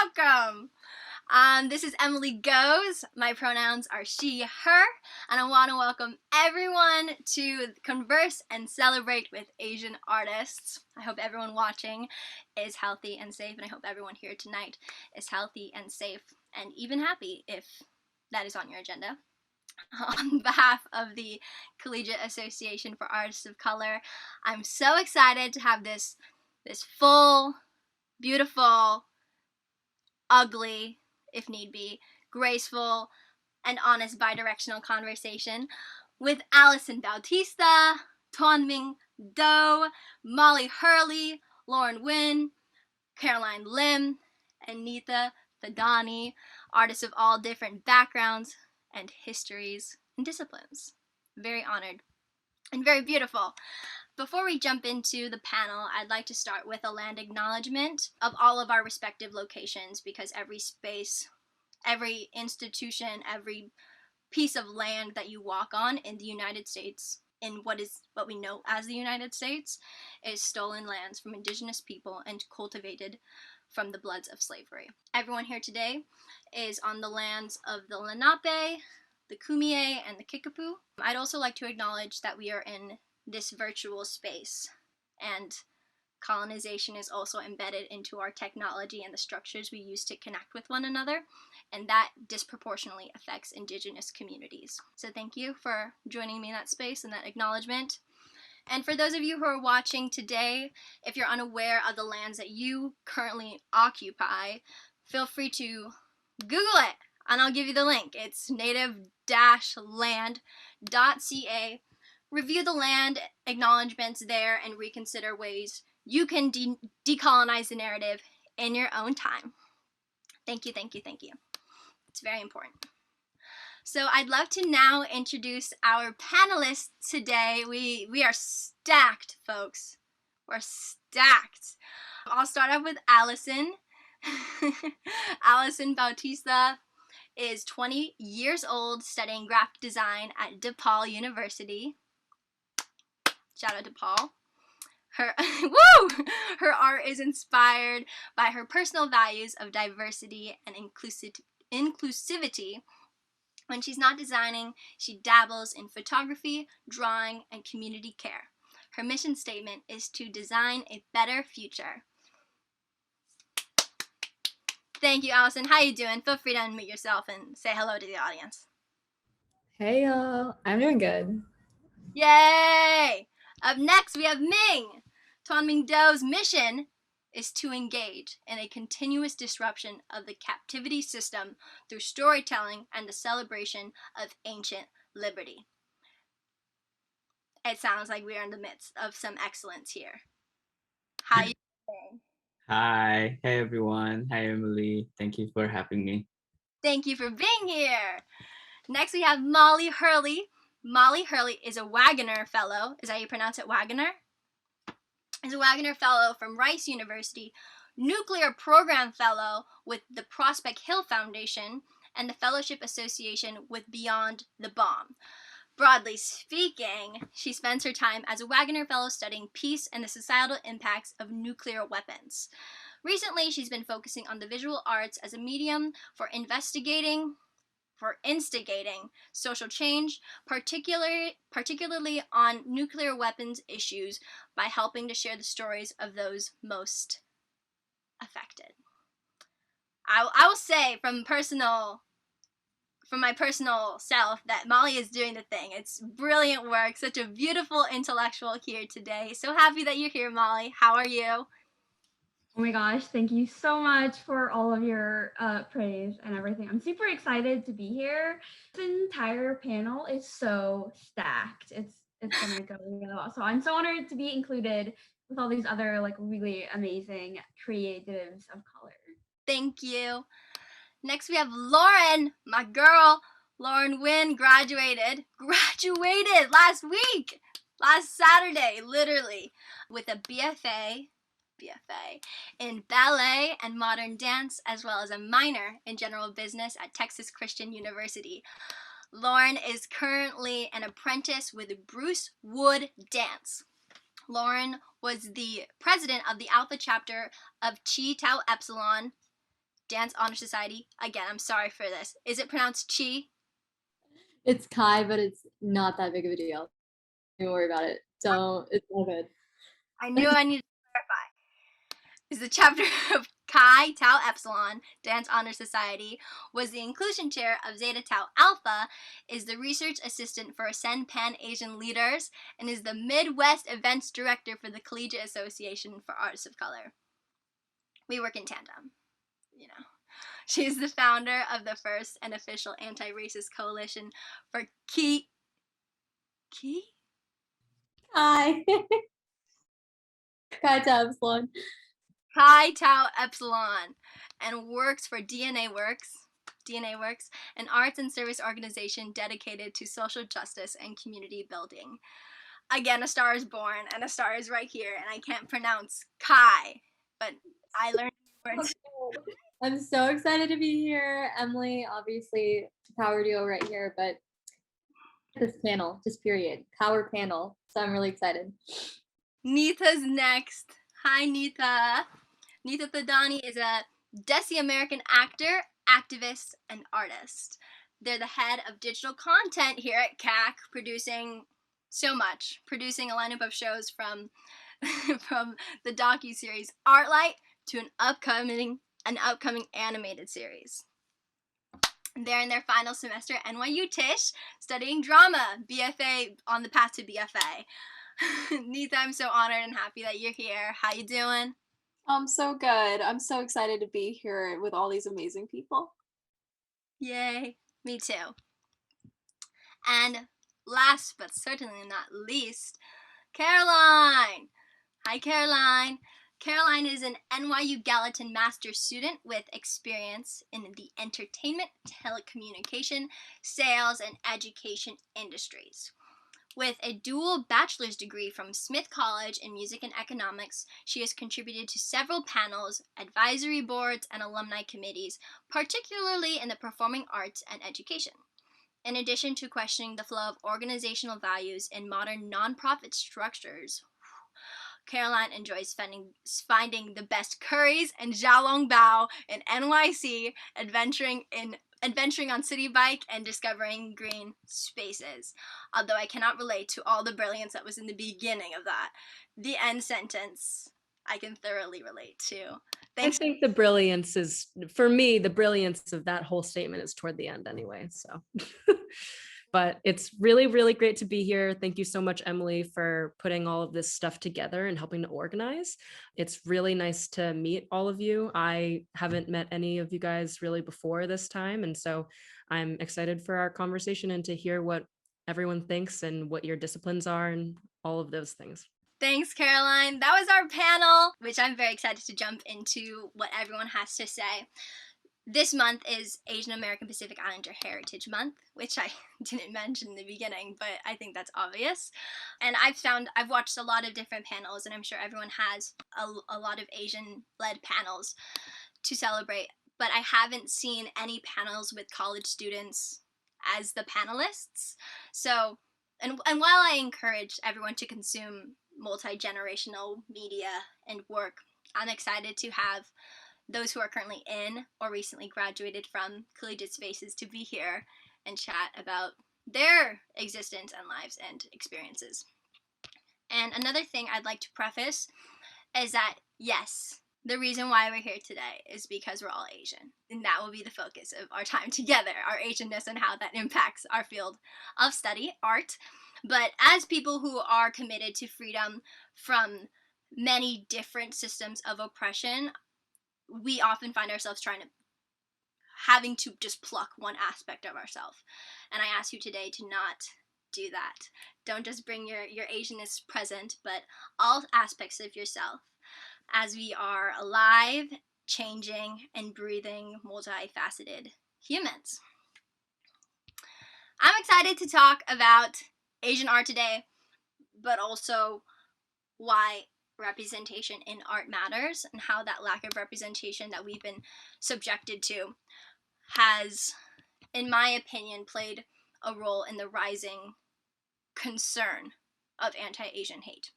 welcome. This is Emily Goes. My pronouns are she, her, and I want to welcome everyone to Converse and Celebrate with Asian Artists. I hope everyone watching is healthy and safe, and I hope everyone here tonight is healthy and safe and even happy if that is on your agenda. On behalf of the Collegiate Association for Artists of Color, I'm so excited to have this full, beautiful, ugly, if need be, graceful, and honest bi-directional conversation with Allison Bautista, Tuânminh Do, Molly Hurley, Lauren Huynh, Caroline Lim, and Neeta Thadani, artists of all different backgrounds and histories and disciplines. Very honored and very beautiful. Before we jump into the panel, I'd like to start with a land acknowledgement of all of our respective locations, because every space, every institution, every piece of land that you walk on in the United States, in what we know as the United States, is stolen lands from indigenous people and cultivated from the bloods of slavery. Everyone here today is on the lands of the Lenape, the Kumeyaay, and the Kickapoo. I'd also like to acknowledge that we are in this virtual space, and colonization is also embedded into our technology and the structures we use to connect with one another, and that disproportionately affects indigenous communities. So thank you for joining me in that space and that acknowledgement. And for those of you who are watching today, if you're unaware of the lands that you currently occupy, feel free to Google it, and I'll give you the link. It's native-land.ca. Review the land acknowledgements there and reconsider ways you can decolonize the narrative in your own time. Thank you, thank you, thank you. It's very important. So I'd love to now introduce our panelists today. We are stacked, folks. We're stacked. I'll start off with Allison. Allison Bautista is 20 years old, studying graphic design at DePaul University. Shout out to Paul. Her art is inspired by her personal values of diversity and inclusivity. When she's not designing, she dabbles in photography, drawing, and community care. Her mission statement is to design a better future. Thank you, Allison. How you doing? Feel free to unmute yourself and say hello to the audience. Hey y'all, I'm doing good. Yay! Up next, we have Ming. Tuânminh Do's mission is to engage in a continuous disruption of the captivity system through storytelling and the celebration of ancient liberty. It sounds like we are in the midst of some excellence here. How are you doing? Hi. Hey, everyone. Hi, Emily. Thank you for having me. Thank you for being here. Next, we have Molly Hurley. Molly Hurley is a Wagner Fellow. Is that how you pronounce it, Wagner? Is a Wagner Fellow from Rice University, Nuclear Program Fellow with the Prospect Hill Foundation, and the Fellowship Association with Beyond the Bomb. Broadly speaking, she spends her time as a Wagner Fellow studying peace and the societal impacts of nuclear weapons. Recently, she's been focusing on the visual arts as a medium for instigating social change, particularly on nuclear weapons issues, by helping to share the stories of those most affected. I will say from my personal self that Molly is doing the thing. It's brilliant work, such a beautiful intellectual here today. So happy that you're here, Molly. How are you? Oh my gosh, thank you so much for all of your praise and everything. I'm super excited to be here. This entire panel is so stacked. It's gonna go really well. So I'm so honored to be included with all these other like really amazing creatives of color. Thank you. Next we have Lauren, my girl. Lauren Huynh graduated last week, last Saturday, literally, with a BFA in ballet and modern dance, as well as a minor in general business at Texas Christian University. Lauren is currently an apprentice with Bruce Wood Dance. Lauren was the president of the Alpha chapter of Chi Tau Epsilon Dance Honor Society. Again, I'm sorry for this. Is it pronounced Chi? It's Kai, but it's not that big of a deal. Don't worry about it. So it's all good. I knew I needed to clarify. Is the chapter of Chi Tau Epsilon Dance Honor Society, was the inclusion chair of Zeta Tau Alpha, is the research assistant for Ascend Pan Asian Leaders, and is the Midwest Events Director for the Collegiate Association for Artists of Color. We work in tandem, you know. She is the founder of the first and official anti-racist coalition for Kai? Hi. Kai Tabslon. Chi Tau Epsilon, and works for DNA Works, an arts and service organization dedicated to social justice and community building. Again, a star is born, and a star is right here, and I can't pronounce Kai, but I learned words. I'm so excited to be here. Emily, obviously, power duo right here, but this panel, just period. Power panel. So I'm really excited. Neeta's next. Hi, Neeta. Neeta Thadani is a Desi American actor, activist, and artist. They're the head of digital content here at CAC, producing so much, producing a lineup of shows from from the docu-series Artlight to an upcoming animated series. They're in their final semester at NYU Tisch, studying drama, BFA, on the path to BFA. Neeta, I'm so honored and happy that you're here. How you doing? I'm so good. I'm so excited to be here with all these amazing people. Yay, me too. And last but certainly not least, Caroline. Hi, Caroline. Caroline is an NYU Gallatin Master's student with experience in the entertainment, telecommunication, sales, and education industries. With a dual bachelor's degree from Smith College in Music and Economics, she has contributed to several panels, advisory boards, and alumni committees, particularly in the performing arts and education. In addition to questioning the flow of organizational values in modern nonprofit structures, Caroline enjoys finding the best curries and xiaolongbao in NYC, adventuring on city bike, and discovering green spaces. Although I cannot relate to all the brilliance that was in the beginning of that. The end sentence I can thoroughly relate to. Thanks. I think the brilliance is, for me, the brilliance of that whole statement is toward the end anyway, so. But it's really, really great to be here. Thank you so much, Emily, for putting all of this stuff together and helping to organize. It's really nice to meet all of you. I haven't met any of you guys really before this time, and so I'm excited for our conversation and to hear what everyone thinks and what your disciplines are and all of those things. Thanks, Caroline. That was our panel, which I'm very excited to jump into what everyone has to say. This month is Asian American Pacific Islander Heritage Month, which I didn't mention in the beginning, but I think that's obvious. And I've watched a lot of different panels, and I'm sure everyone has a lot of Asian-led panels to celebrate, but I haven't seen any panels with college students as the panelists. So, and while I encourage everyone to consume multi-generational media and work, I'm excited to have those who are currently in or recently graduated from collegiate spaces to be here and chat about their existence and lives and experiences. And another thing I'd like to preface is that, yes, the reason why we're here today is because we're all Asian. And that will be the focus of our time together, our Asianness and how that impacts our field of study, art. But as people who are committed to freedom from many different systems of oppression, we often find ourselves having to just pluck one aspect of ourselves. And I ask you today to not do that. Don't just bring your Asianness present, but all aspects of yourself, as we are alive, changing, and breathing, multifaceted humans. I'm excited to talk about Asian art today, but also why representation in art matters and how that lack of representation that we've been subjected to has, in my opinion, played a role in the rising concern of anti-Asian hate.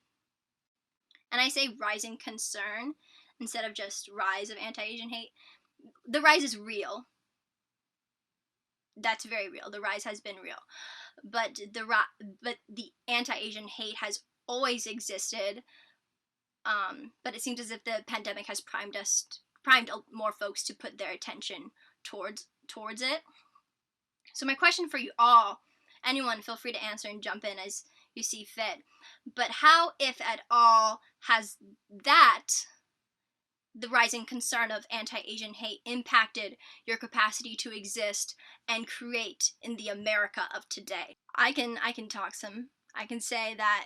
And I say rising concern instead of just rise of anti-Asian hate the rise is real. That's very real. The rise has been real, but the anti-Asian hate has always existed. But it seems as if the pandemic has primed more folks to put their attention towards it. So my question for you all, anyone, feel free to answer and jump in as you see fit. But how, if at all, has the rising concern of anti-Asian hate impacted your capacity to exist and create in the America of today? I can talk some. I can say that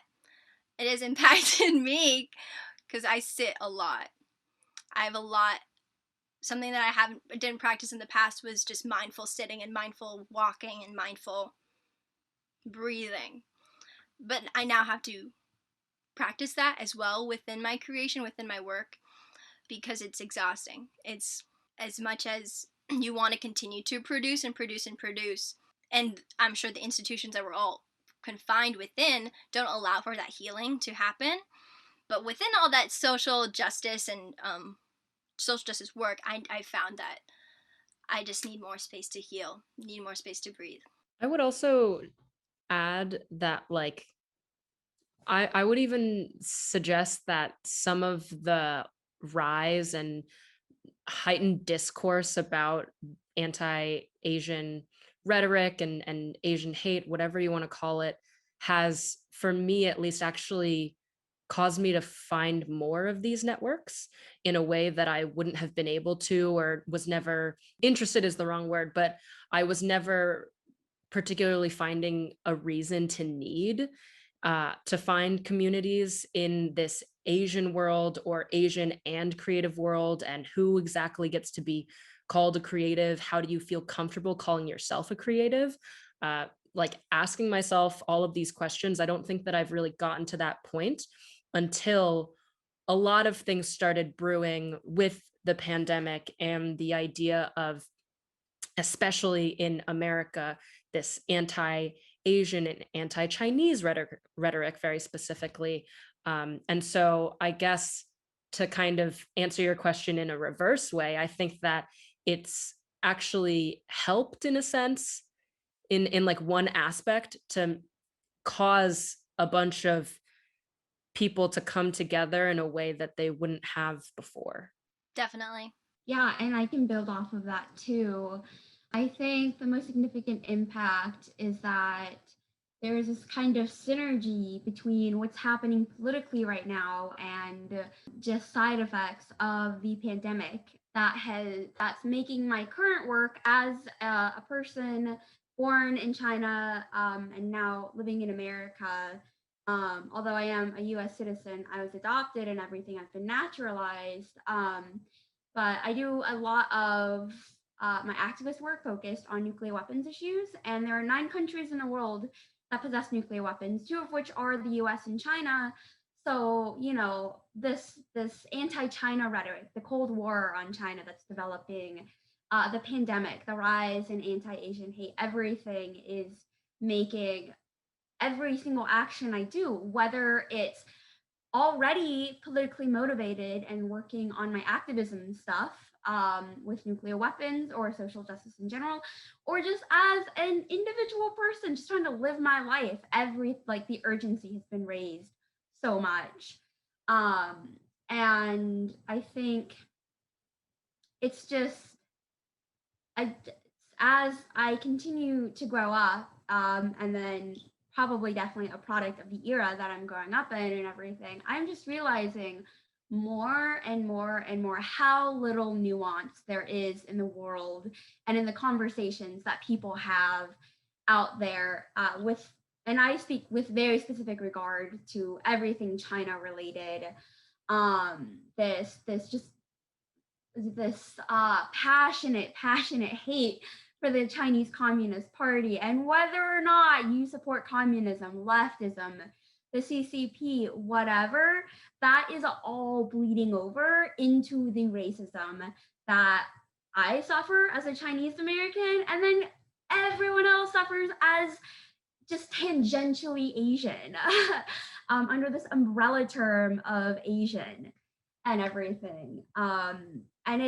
it has impacted me because I sit a lot. I have a lot. Something that I didn't practice in the past was just mindful sitting and mindful walking and mindful breathing. But I now have to practice that as well within my creation, within my work, because it's exhausting. It's as much as you want to continue to produce and produce and produce. And I'm sure the institutions that we're all confined within don't allow for that healing to happen. But within all that social justice and social justice work, I found that I just need more space to heal, need more space to breathe. I would also add that, like, I would even suggest that some of the rise and heightened discourse about anti-Asian rhetoric and Asian hate, whatever you want to call it, has, for me at least, actually caused me to find more of these networks in a way that I wouldn't have been able to, or was never interested is the wrong word, but I was never particularly finding a reason to need to find communities in this Asian world or Asian and creative world, and who exactly gets to be called a creative. How do you feel comfortable calling yourself a creative? Like, asking myself all of these questions, I don't think that I've really gotten to that point until a lot of things started brewing with the pandemic and the idea of, especially in America, this anti-Asian and anti-Chinese rhetoric very specifically. And so I guess, to kind of answer your question in a reverse way, I think that it's actually helped in a sense, in like one aspect, to cause a bunch of people to come together in a way that they wouldn't have before. Definitely. Yeah, and I can build off of that too. I think the most significant impact is that there is this kind of synergy between what's happening politically right now and just side effects of the pandemic that's making my current work as a person born in China and now living in America. Although I am a U.S. citizen, I was adopted and everything. I've been naturalized. But I do a lot of my activist work focused on nuclear weapons issues, and there are 9 countries in the world that possess nuclear weapons, 2 of which are the US and China. So, you know, this anti-China rhetoric, the Cold War on China that's developing, the pandemic, the rise in anti-Asian hate, everything is making every single action I do, whether it's already politically motivated and working on my activism stuff with nuclear weapons or social justice in general, or just as an individual person just trying to live my life, the urgency has been raised so much. And I think it's just, as I continue to grow up, and then probably definitely a product of the era that I'm growing up in and everything, I'm just realizing more and more and more how little nuance there is in the world and in the conversations that people have out there and I speak with very specific regard to everything China related. This passionate hate for the Chinese Communist Party, and whether or not you support communism, leftism, the CCP, whatever, that is all bleeding over into the racism that I suffer as a Chinese American, and then everyone else suffers as just tangentially Asian under this umbrella term of Asian and everything. And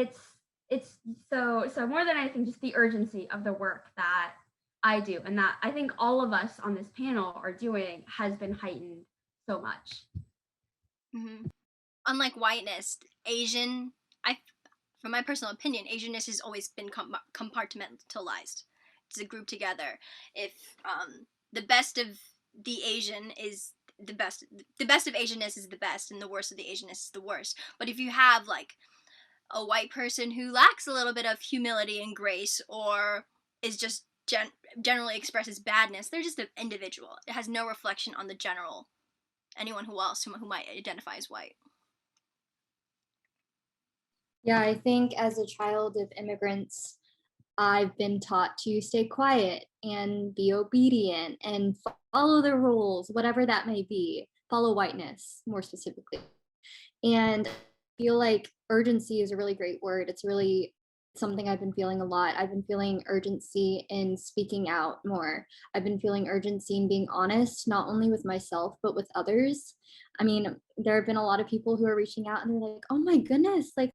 it's so more than anything, just the urgency of the work that I do and that I think all of us on this panel are doing has been heightened so much. Mm-hmm. Unlike whiteness, from my personal opinion, Asianness has always been compartmentalized. It's a group together. If the best of the Asian is the best of Asianness is the best, and the worst of the Asianness is the worst. But if you have like a white person who lacks a little bit of humility and grace, or is just generally expresses badness, they're just an individual. It has no reflection on the general, anyone who might identify as white. Yeah, I think as a child of immigrants, I've been taught to stay quiet and be obedient and follow the rules, whatever that may be, follow whiteness more specifically. And I feel like urgency is a really great word. It's really something I've been feeling a lot. I've been feeling urgency in speaking out more. I've been feeling urgency in being honest, not only with myself, but with others. I mean, there have been a lot of people who are reaching out and they're like, oh my goodness, like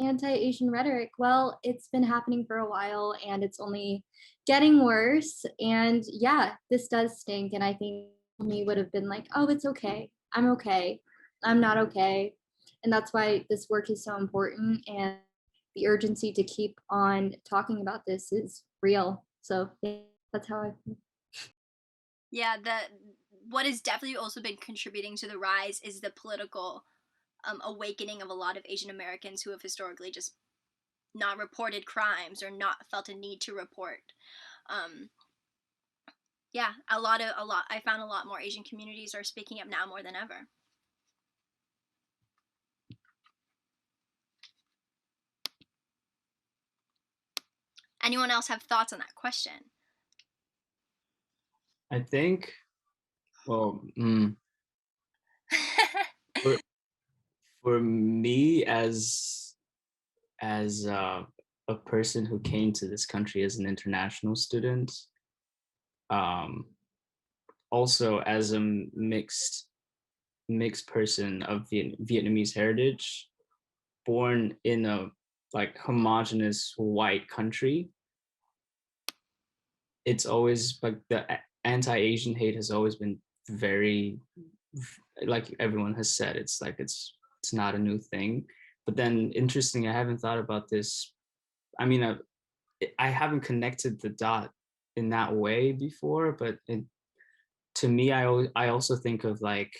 anti-Asian rhetoric. Well, it's been happening for a while and it's only getting worse. And yeah, this does stink. And I think me would have been like, oh, it's okay. I'm okay. I'm not okay. And that's why this work is so important. And the urgency to keep on talking about this is real. So yeah, that's how I feel. Yeah, what has definitely also been contributing to the rise is the political awakening of a lot of Asian Americans who have historically just not reported crimes or not felt a need to report. Yeah, I found a lot more Asian communities are speaking up now more than ever. Anyone else have thoughts on that question? I think, well, for me as a person who came to this country as an international student, also as a mixed person of Vietnamese heritage, born in a like homogenous white country, it's always like the anti-Asian hate has always been very, like everyone has said, it's like it's not a new thing. But then interesting, I haven't thought about this. I mean, I haven't connected the dot in that way before, but to me, I also think of like,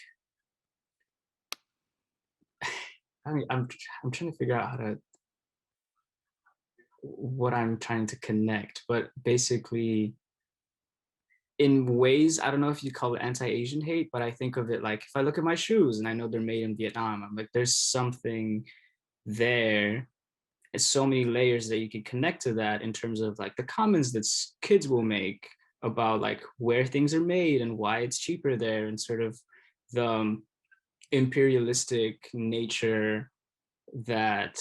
I'm trying to figure out what I'm trying to connect, but basically in ways, I don't know if you call it anti-Asian hate, but I think of it like if I look at my shoes and I know they're made in Vietnam, I'm like, there's something there. It's so many layers that you can connect to that in terms of like the comments that kids will make about like where things are made and why it's cheaper there, and sort of the imperialistic nature that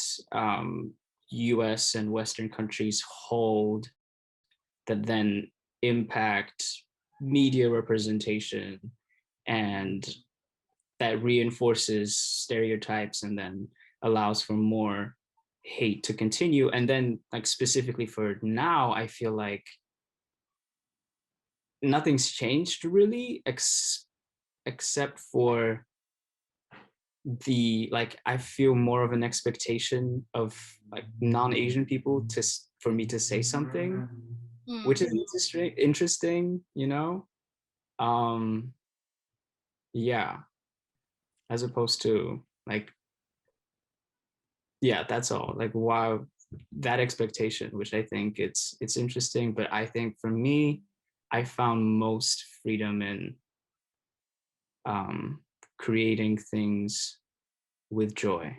US and Western countries hold that then impact media representation, and that reinforces stereotypes and then allows for more hate to continue. And then like specifically for now, I feel like nothing's changed really, except for the like I feel more of an expectation of like non-Asian people for me to say something, which is interesting, you know. Yeah, as opposed to like, yeah, that's all. Like, wow, that expectation, which I think it's interesting, but I think for me, I found most freedom in creating things with joy.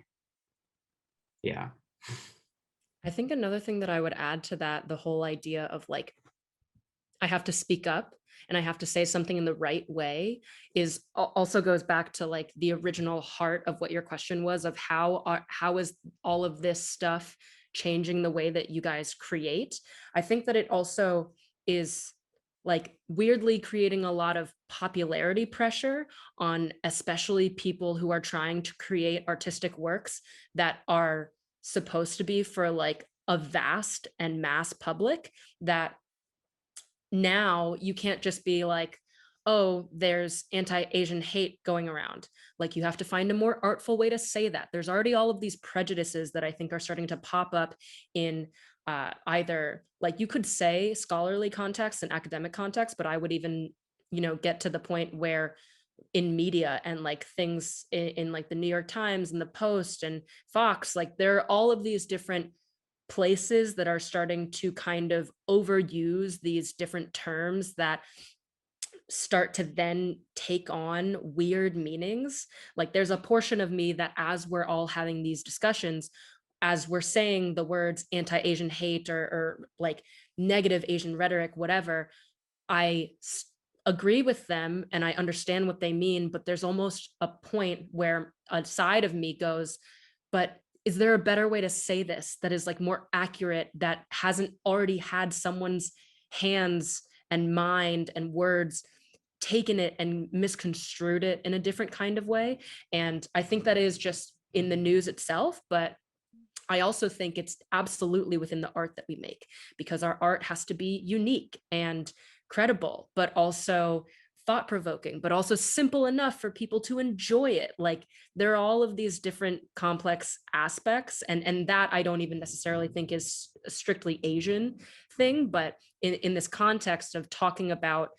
Yeah. I think another thing that I would add to that, the whole idea of like, I have to speak up and I have to say something in the right way, is also goes back to like the original heart of what your question was, of how is all of this stuff changing the way that you guys create. I think that it also is like weirdly creating a lot of popularity pressure on especially people who are trying to create artistic works that are supposed to be for like a vast and mass public, that now you can't just be like, oh, there's anti-Asian hate going around. Like, you have to find a more artful way to say that. There's already all of these prejudices that I think are starting to pop up in either, like, you could say scholarly context and academic context, but I would even, get to the point where in media and like things in like the New York Times and the Post and Fox, like there are all of these different places that are starting to kind of overuse these different terms that start to then take on weird meanings. Like, there's a portion of me that, as we're all having these discussions, as we're saying the words anti-Asian hate or like negative Asian rhetoric, whatever, I agree with them and I understand what they mean, but there's almost a point where a side of me goes, but is there a better way to say this that is like more accurate, that hasn't already had someone's hands and mind and words taken it and misconstrued it in a different kind of way? And I think that is just in the news itself, but I also think it's absolutely within the art that we make, because our art has to be unique and credible, but also thought-provoking, but also simple enough for people to enjoy it. Like, there are all of these different complex aspects, and that I don't even necessarily think is a strictly Asian thing, but in this context of talking about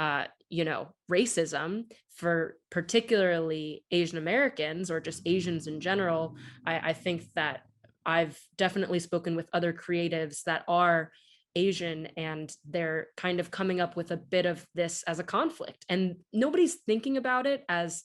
racism for particularly Asian Americans or just Asians in general, I think that I've definitely spoken with other creatives that are Asian, and they're kind of coming up with a bit of this as a conflict, and nobody's thinking about it as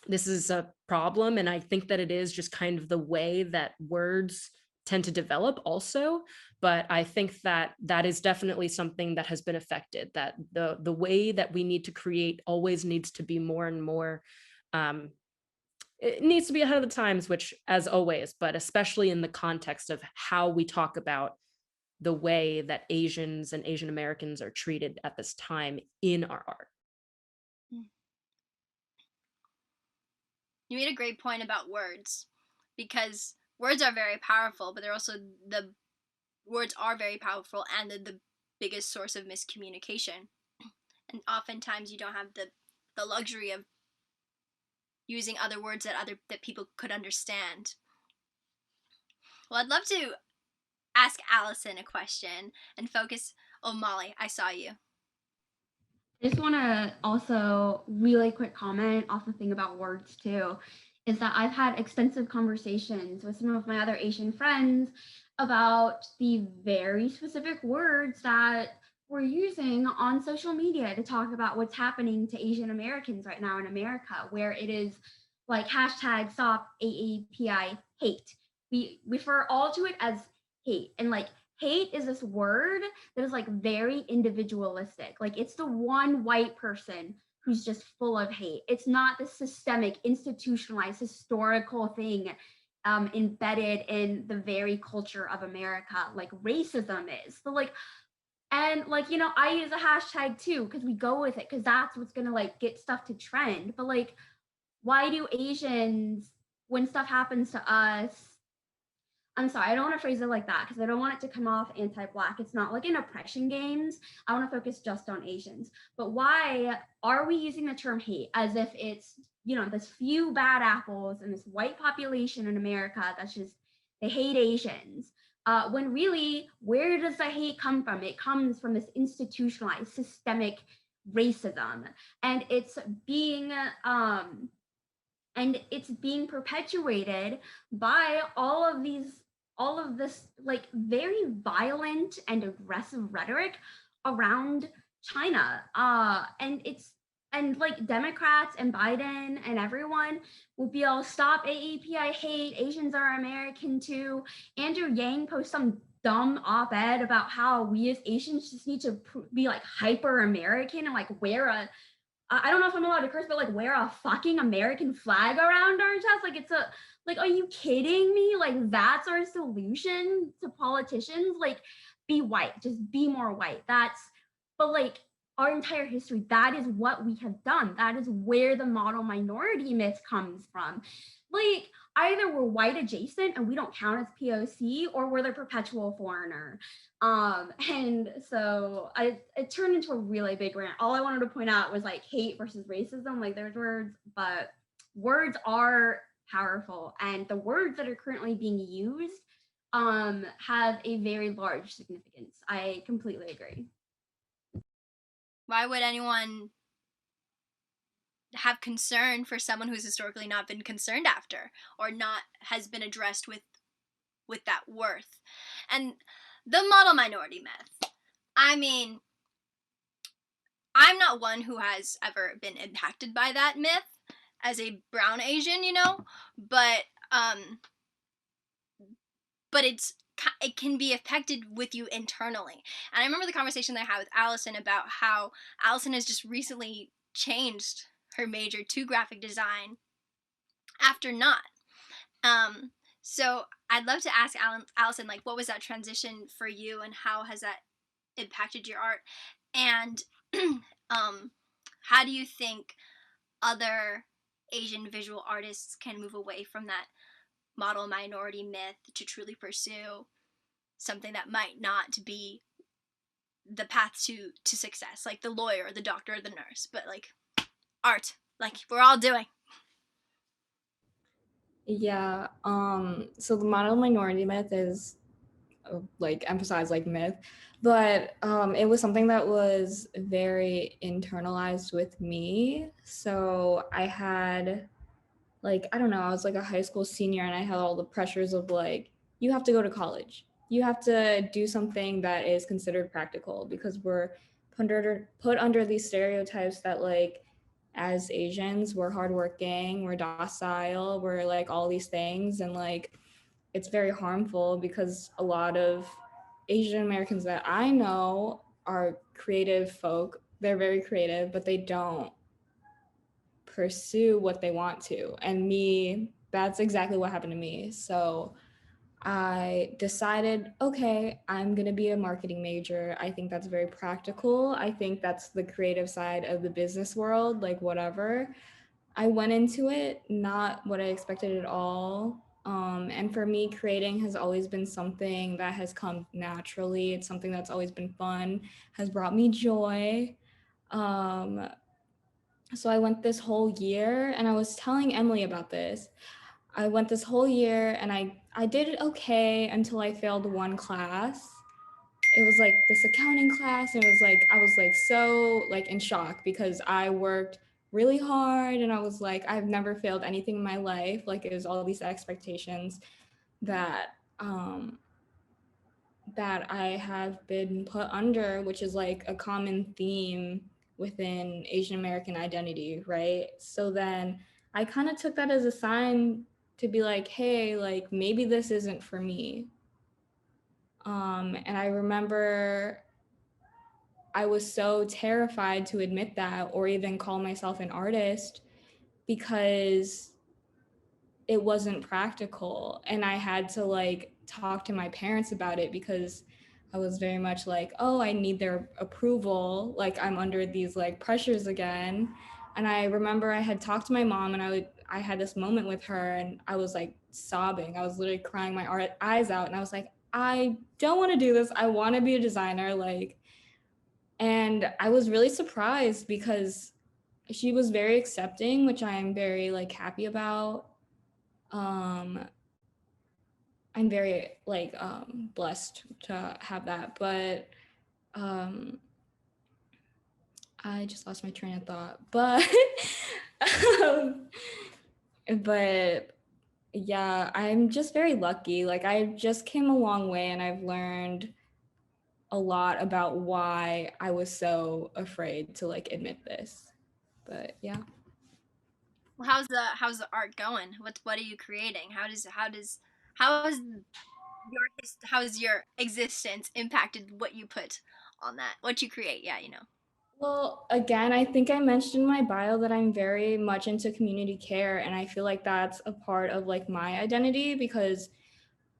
this is a problem. And I think that it is just kind of the way that words tend to develop also. But I think that that is definitely something that has been affected, that the way that we need to create always needs to be more and more, it needs to be ahead of the times, which as always, but especially in the context of how we talk about the way that Asians and Asian Americans are treated at this time in our art. You made a great point about words, because words are very powerful, but they're also, the words are very powerful and the biggest source of miscommunication. And oftentimes you don't have the luxury of using other words that people could understand. Well, I'd love to ask Allison a question and focus. Oh, Molly, I saw you. I just want to also really quick comment off the thing about words too, is that I've had extensive conversations with some of my other Asian friends about the very specific words that we're using on social media to talk about what's happening to Asian Americans right now in America, where it is like hashtag stop AAPI hate. We refer all to it as hate, and like hate is this word that is like very individualistic. Like, it's the one white person who's just full of hate. It's not the systemic, institutionalized, historical thing embedded in the very culture of America, like racism is. So like, and like, I use a hashtag too, because we go with it, because that's what's gonna like get stuff to trend. But like, why do Asians, when stuff happens to us, I'm sorry, I don't want to phrase it like that because I don't want it to come off anti-Black. It's not like in oppression games. I want to focus just on Asians. But why are we using the term hate as if it's, this few bad apples and this white population in America that's just, they hate Asians? When really, where does the hate come from? It comes from this institutionalized, systemic racism. And it's being perpetuated by all of this like very violent and aggressive rhetoric around China. And like Democrats and Biden and everyone will be all stop AAPI hate, Asians are American too. Andrew Yang posts some dumb op-ed about how we as Asians just need to be like hyper American and like wear a, I don't know if I'm allowed to curse, but like wear a fucking American flag around our chest. Like, it's a, like, are you kidding me? Like, that's our solution to politicians? Like, be white, just be more white. But like, our entire history, that is what we have done. That is where the model minority myth comes from. Like, either were white adjacent and we don't count as POC, or we're the perpetual foreigner. And so it turned into a really big rant. All I wanted to point out was like hate versus racism, like there's words, but words are powerful, and the words that are currently being used have a very large significance. I completely agree. Why would anyone have concern for someone who's historically not been concerned after, or not has been addressed with that worth? And the model minority myth, I mean, I'm not one who has ever been impacted by that myth as a brown Asian, you know, but it can be affected with you internally. And I remember the conversation that I had with Allison about how Allison has just recently changed her major to graphic design after not. So I'd love to ask Allison, like, what was that transition for you, and how has that impacted your art? And how do you think other Asian visual artists can move away from that model minority myth to truly pursue something that might not be the path to success, like the lawyer, the doctor, the nurse, but like art, like we're all doing? Yeah, so the model minority myth is like emphasized like myth, but it was something that was very internalized with me. So I had like, I don't know, I was like a high school senior and I had all the pressures of like, you have to go to college. You have to do something that is considered practical, because we're put under these stereotypes that like, as Asians, we're hardworking, we're docile, we're like all these things. And like, it's very harmful because a lot of Asian Americans that I know are creative folk. They're very creative, but they don't pursue what they want to. And me, that's exactly what happened to me. So I decided, okay, I'm going to be a marketing major. I think that's very practical. I think that's the creative side of the business world, like whatever. I went into it not what I expected at all. And for me, creating has always been something that has come naturally. It's something that's always been fun, has brought me joy. So I went this whole year, and I was telling Emily about this. I went this whole year and I did it okay until I failed one class. It was like this accounting class, and it was like I was like so like in shock because I worked really hard and I was like, I've never failed anything in my life. Like it was all these expectations that that I have been put under, which is like a common theme within Asian American identity, right? So then I kind of took that as a sign to be like, hey, like maybe this isn't for me. And I remember I was so terrified to admit that or even call myself an artist because it wasn't practical. And I had to like talk to my parents about it because I was very much like, oh, I need their approval. Like I'm under these like pressures again. And I remember I had talked to my mom and I had this moment with her and I was like sobbing. I was literally crying my eyes out. And I was like, I don't want to do this. I want to be a designer. Like, and I was really surprised because she was very accepting, which I am very like happy about. I'm very like blessed to have that, but I just lost my train of thought. But but yeah, I'm just very lucky. Like I just came a long way and I've learned a lot about why I was so afraid to like admit this. But yeah. Well, how's the art going? What are you creating? How has your existence impacted what you put on that, what you create? Yeah, you know. Well, again, I think I mentioned in my bio that I'm very much into community care, and I feel like that's a part of like my identity because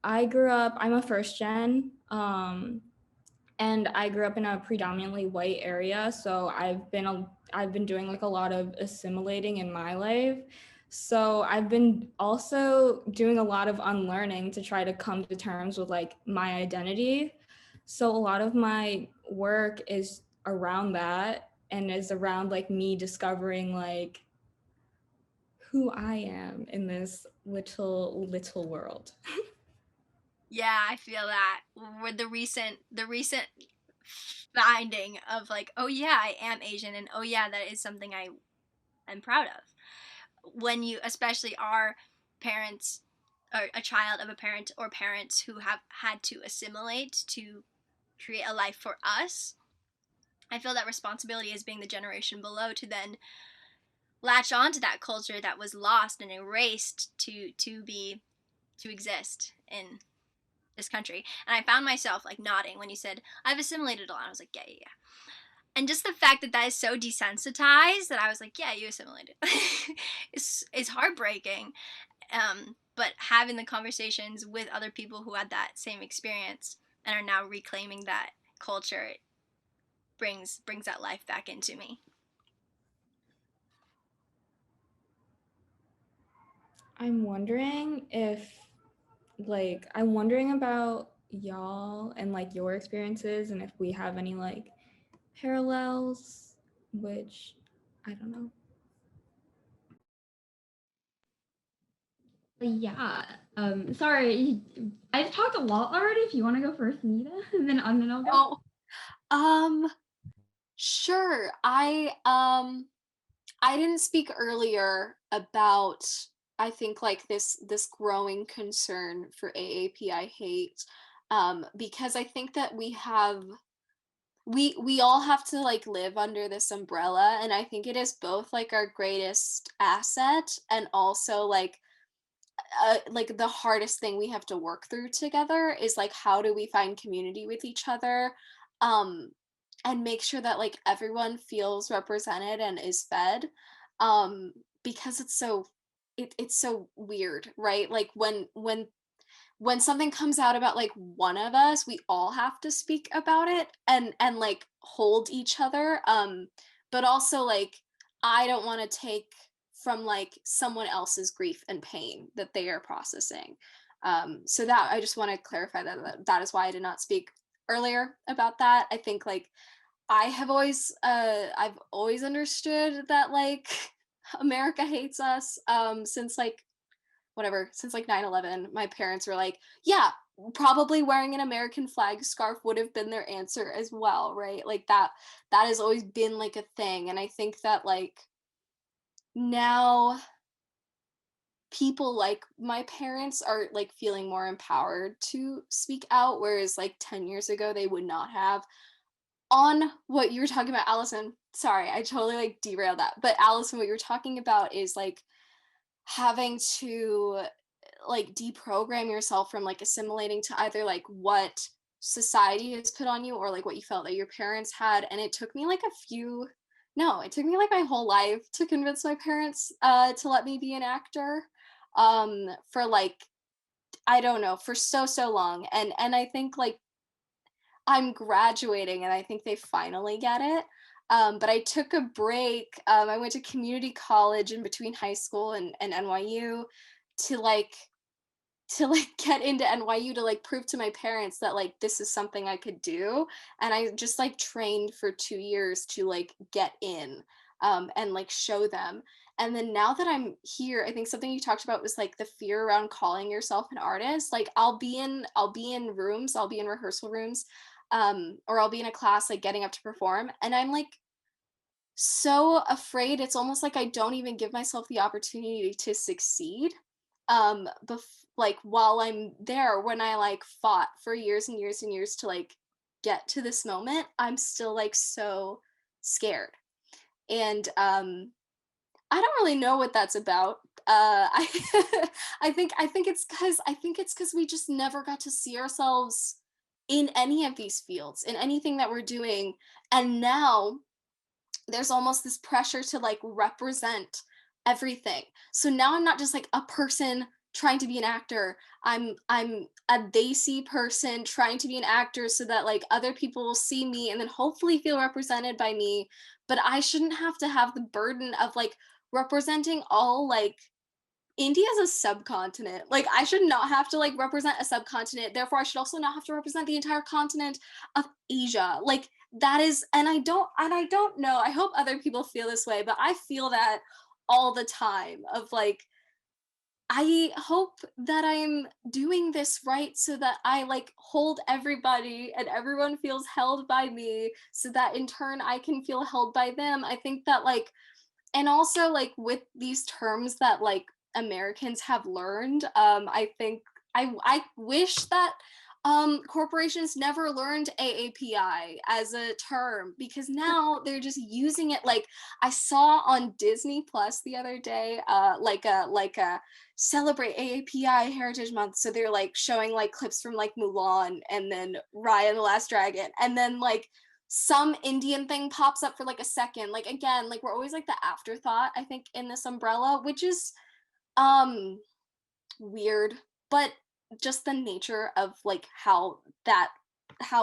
I'm a first gen, and I grew up in a predominantly white area, so I've been doing like a lot of assimilating in my life. So I've been also doing a lot of unlearning to try to come to terms with like my identity. So a lot of my work is around that and is around like me discovering like who I am in this little world. Yeah, I feel that with the recent finding of like, oh yeah, I am Asian, and oh yeah, that is something I am proud of. When you especially are parents, or a child of a parent or parents who have had to assimilate to create a life for us, I feel that responsibility as being the generation below to then latch onto that culture that was lost and erased to exist in this country. And I found myself like nodding when you said I've assimilated a lot. I was like, yeah, yeah, yeah. And just the fact that that is so desensitized that I was like, yeah, you assimilated, is heartbreaking. But having the conversations with other people who had that same experience and are now reclaiming that culture brings that life back into me. I'm wondering I'm wondering about y'all and like your experiences and if we have any like parallels, which I don't know. Yeah. Sorry, I've talked a lot already. If you want to go first, Neeta, and then I'll go. Sure. I didn't speak earlier about, I think, like this growing concern for AAPI hate, because I think that we all have to like live under this umbrella, and I think it is both like our greatest asset and also like the hardest thing we have to work through together is like how do we find community with each other, um and make sure that like everyone feels represented and is fed, um because it's so weird, right? Like when something comes out about like one of us, we all have to speak about it and like hold each other, but also like I don't want to take from like someone else's grief and pain that they are processing. So that I just want to clarify that is why I did not speak earlier about that. I think like I've always understood that like America hates us, since like whatever, since like 9/11. My parents were like, yeah, probably wearing an American flag scarf would have been their answer as well, right? Like that has always been like a thing. And I think that like now people like my parents are like feeling more empowered to speak out, whereas like 10 years ago they would not have. On what you were talking about, Allison, sorry, I totally like derailed that. But Allison, what you're talking about is like having to like deprogram yourself from like assimilating to either like what society has put on you or like what you felt that your parents had. And it took me like it took me like my whole life to convince my parents to let me be an actor, for like I don't know, for so long. And I think like I'm graduating and I think they finally get it. But I took a break. I went to community college in between high school and NYU to like get into NYU to like prove to my parents that like this is something I could do. And I just like trained for 2 years to like get in, and like show them. And then now that I'm here, I think something you talked about was like the fear around calling yourself an artist. Like I'll be in rooms, I'll be in rehearsal rooms, or I'll be in a class like getting up to perform. And I'm like so afraid. It's almost like I don't even give myself the opportunity to succeed. Like while I'm there, when I like fought for years and years and years to like get to this moment, I'm still like so scared. And I don't really know what that's about. I I think it's because we just never got to see ourselves in any of these fields, in anything that we're doing. And now there's almost this pressure to like represent everything. So now I'm not just like a person trying to be an actor. I'm a Daisy person trying to be an actor so that like other people will see me and then hopefully feel represented by me. But I shouldn't have to have the burden of like representing all like India is a subcontinent. Like, I should not have to like represent a subcontinent. Therefore, I should also not have to represent the entire continent of Asia. Like, that is, and I don't know. I hope other people feel this way, but I feel that all the time of like, I hope that I'm doing this right so that I like hold everybody and everyone feels held by me so that in turn I can feel held by them. I think that like, and also like with these terms that like Americans have learned, I think I wish that corporations never learned AAPI as a term, because now they're just using it. Like, I saw on Disney Plus the other day, like a celebrate AAPI Heritage Month. So they're like showing like clips from like Mulan and then Raya and the Last Dragon, and then like some Indian thing pops up for like a second. Like, again, like we're always like the afterthought, I think, in this umbrella, which is weird, but just the nature of like how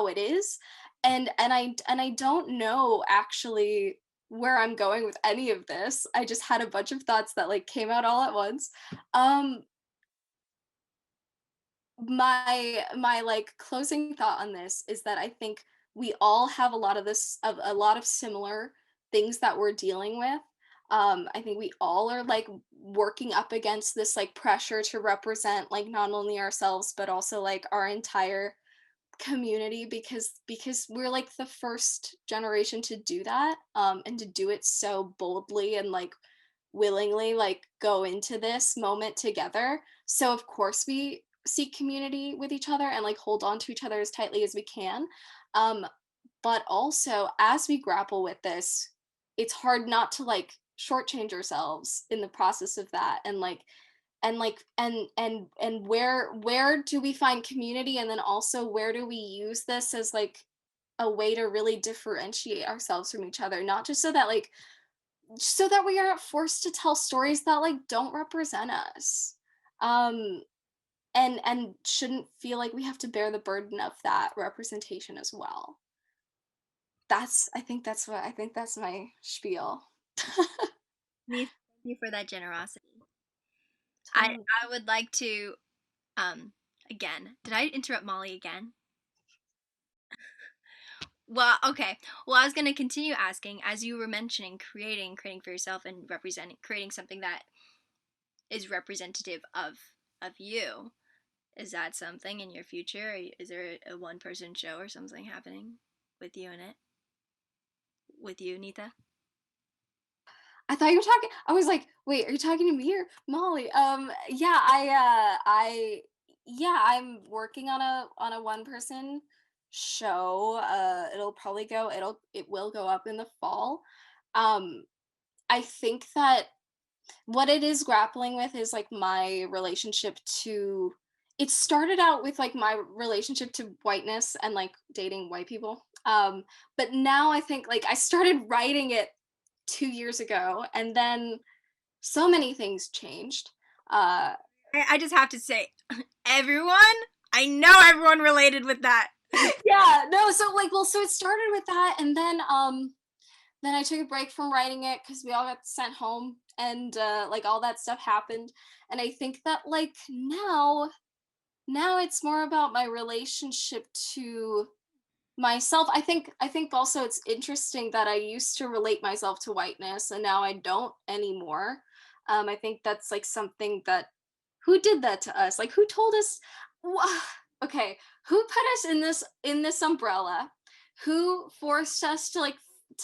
it is. And I don't know actually where I'm going with any of this. I just had a bunch of thoughts that like came out all at once. um my like closing thought on this is that I think we all have a lot of similar things that we're dealing with. I think we all are like working up against this like pressure to represent like not only ourselves but also like our entire community, because we're like the first generation to do that, and to do it so boldly and like willingly like go into this moment together. So of course we seek community with each other and like hold on to each other as tightly as we can. um but also as we grapple with this, it's hard not to like shortchange ourselves in the process of that, and where do we find community, and then also where do we use this as like a way to really differentiate ourselves from each other, not just so that we aren't forced to tell stories that like don't represent us, um and shouldn't feel like we have to bear the burden of that representation as well. I think that's my spiel. Neeta, thank you for that generosity. Totally. I would like to again, did I interrupt Molly again? Well, okay. Well, I was going to continue asking, as you were mentioning creating for yourself and representing, creating something that is representative of you. Is that something in your future? Is there a one person show or something happening with you in it? With you, Neeta? I thought you were talking. I was like, wait, are you talking to me or Molly? Yeah, I'm working on a one person show. It will go up in the fall. Um, I think that what it is grappling with is like my relationship to. It started out with like my relationship to whiteness and like dating white people. But now I think like I started writing it 2 years ago, and then so many things changed. Uh, I just have to say, everyone, I know everyone related with that. yeah, no, so it started with that, and then I took a break from writing it because we all got sent home, and like all that stuff happened, and I think that like now it's more about my relationship to myself. I think also it's interesting that I used to relate myself to whiteness and now I don't anymore. I think that's like something that, who did that to us? Like, who told us? Okay, who put us in this umbrella? Who forced us to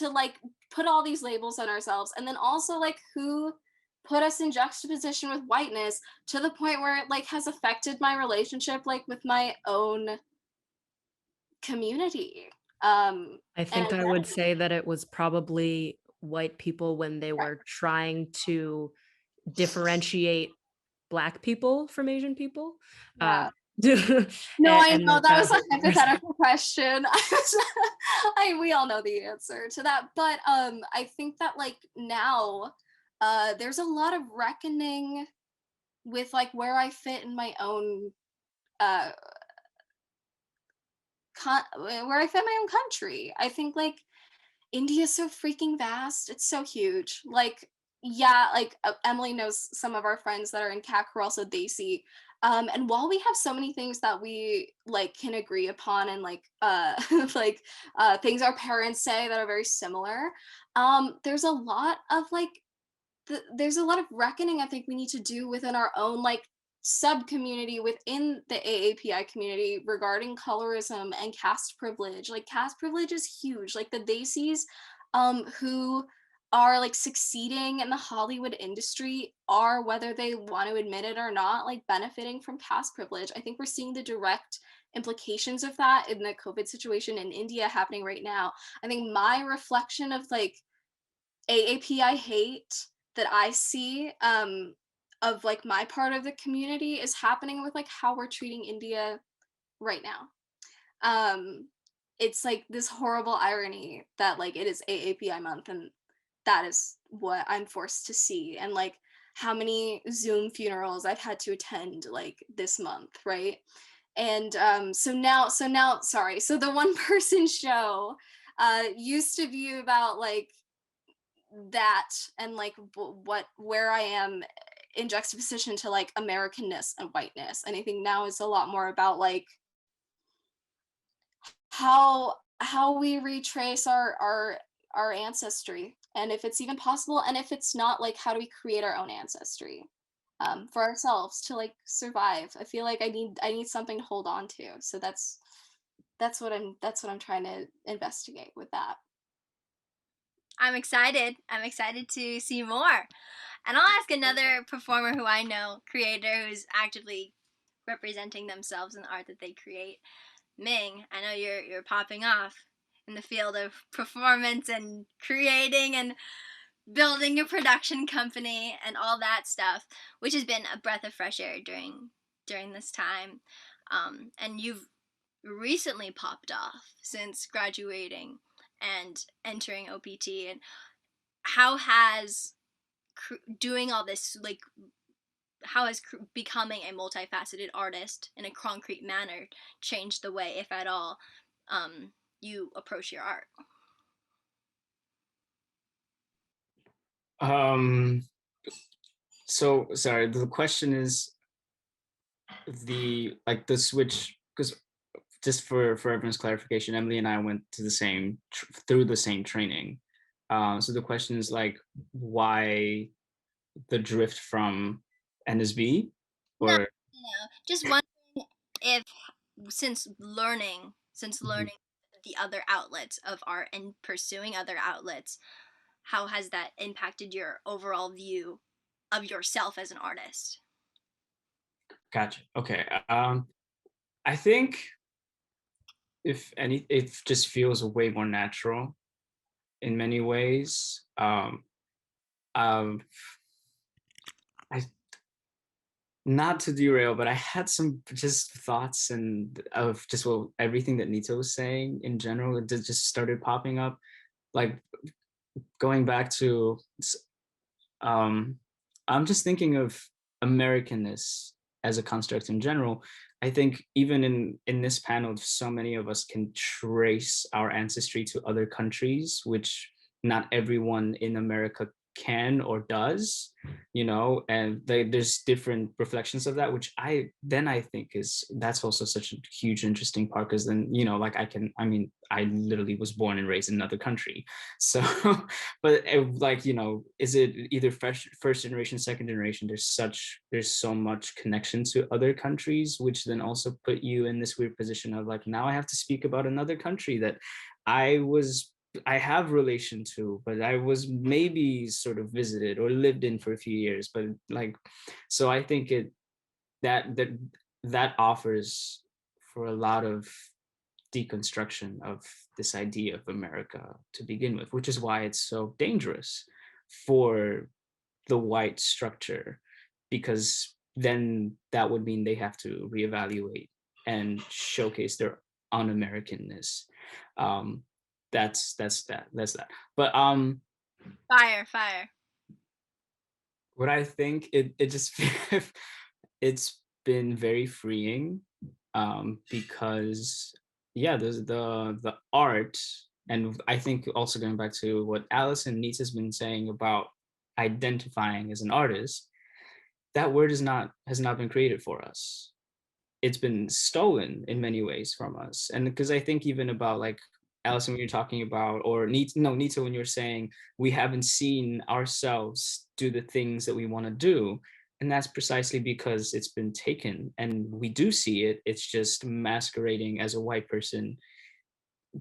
like put all these labels on ourselves? And then also like who put us in juxtaposition with whiteness to the point where it like has affected my relationship like with my own community. I think I would say that it was probably white people when they were trying to differentiate Black people from Asian people. Yeah. No, I know that was a hypothetical question. We all know the answer to that, but I think that like now, there's a lot of reckoning with like where I fit in my own uh where I fit in my own country. I think like India is so freaking vast. It's so huge. Like yeah, like Emily knows some of our friends that are in CAC who are also Desi. And while we have so many things that we like can agree upon and like like things our parents say that are very similar, there's a lot of like there's a lot of reckoning I think we need to do within our own like sub community within the AAPI community regarding colorism and caste privilege. Like caste privilege is huge. Like the Desis who are like succeeding in the Hollywood industry are, whether they want to admit it or not, like benefiting from caste privilege. I think we're seeing the direct implications of that in the COVID situation in India happening right now. I think my reflection of like AAPI hate that I see of like my part of the community is happening with like how we're treating India right now. It's like this horrible irony that like it is AAPI month and that is what I'm forced to see, and like how many Zoom funerals I've had to attend like this month, right? And so now sorry, so the one person show used to be about like that and like where I am in juxtaposition to like Americanness and whiteness. And I think now it's a lot more about like how we retrace our ancestry, and if it's even possible, and if it's not, like how do we create our own ancestry for ourselves to like survive. I feel like I need something to hold on to. So that's what I'm trying to investigate with that. I'm excited. I'm excited to see more. And I'll ask another performer who I know, creator, who's actively representing themselves in the art that they create. Ming, I know you're popping off in the field of performance and creating and building a production company and all that stuff, which has been a breath of fresh air during this time. And you've recently popped off since graduating and entering OPT. And how has doing all this, like, how has becoming a multifaceted artist in a concrete manner changed the way, if at all, you approach your art? So sorry, the question is the switch, because just for everyone's clarification, Emily and I went to the same through the same training. So the question is like, why the drift from NSB, or No, just wondering if since learning the other outlets of art and pursuing other outlets, how has that impacted your overall view of yourself as an artist? Gotcha. Okay. I think if any, it just feels way more natural in many ways. I Not to derail, but I had some just thoughts and of just everything that Neeta was saying in general. It just started popping up, like going back to. I'm just thinking of Americanness as a construct in general. I think even in this panel, so many of us can trace our ancestry to other countries, which not everyone in America can or does, and there's different reflections of that, which I think that's also such a huge interesting part, because then like I literally was born and raised in another country, so but like is it either first generation, second generation? There's so much connection to other countries, which then also put you in this weird position of like, now I have to speak about another country that I have relation to, but I was maybe sort of visited or lived in for a few years. But like, so I think that offers for a lot of deconstruction of this idea of America to begin with, which is why it's so dangerous for the white structure, because then that would mean they have to reevaluate and showcase their un-Americanness. That's that. But Fire. what I think it just it's been very freeing, because yeah, there's the art, and I think also going back to what Alice and Neeta's been saying about identifying as an artist, that word has not been created for us. It's been stolen in many ways from us. And because I think even about like Allison, when you're talking about, or Neeta, when you're saying we haven't seen ourselves do the things that we want to do. And that's precisely because it's been taken, and we do see it. It's just masquerading as a white person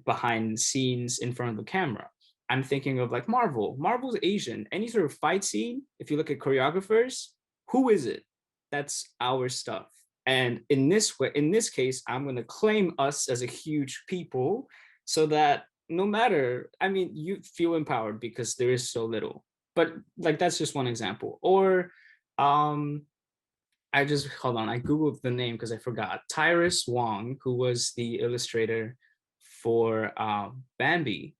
behind the scenes in front of the camera. I'm thinking of like Marvel's Asian. Any sort of fight scene, if you look at choreographers, who is it? That's our stuff. And in this case, I'm going to claim us as a huge people, so that no matter, I mean, you feel empowered because there is so little. But like, that's just one example. Or I just, hold on, I Googled the name because I forgot. Tyrus Wong, who was the illustrator for Bambi.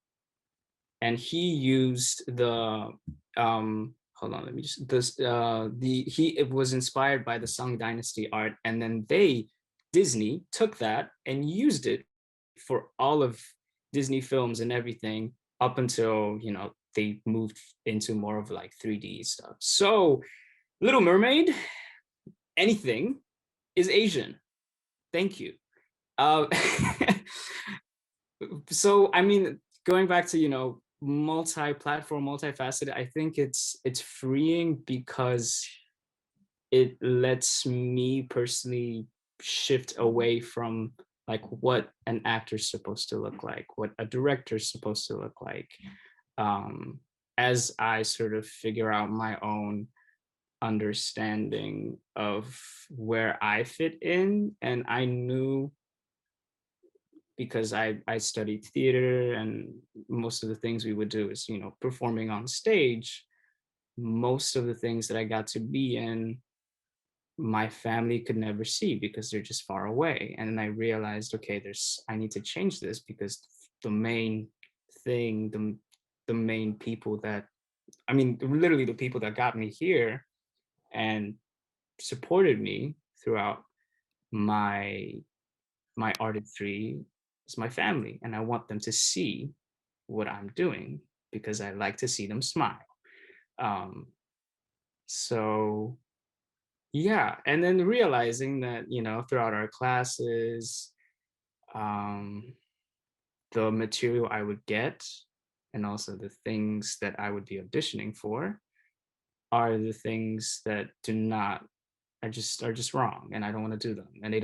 And he used the, hold on, let me just, it was inspired by the Song Dynasty art. And then Disney took that and used it for all of Disney films and everything up until, you know, they moved into more of like 3D stuff. So Little Mermaid, anything is Asian. Thank you. So, I mean, going back to, you know, multi-platform, multifaceted, I think it's freeing because it lets me personally shift away from like what an actor's supposed to look like, what a director's supposed to look like, as I sort of figure out my own understanding of where I fit in. And I knew, because I studied theater, and most of the things we would do is, you know, performing on stage. Most of the things that I got to be in, my family could never see because they're just far away. And then I realized, okay, I need to change this, because the main thing, the main people that, I mean, literally the people that got me here and supported me throughout my artistry is my family. And I want them to see what I'm doing because I like to see them smile. So yeah, and then realizing that, you know, throughout our classes, the material I would get and also the things that I would be auditioning for are the things that are just wrong, and I don't want to do them. And they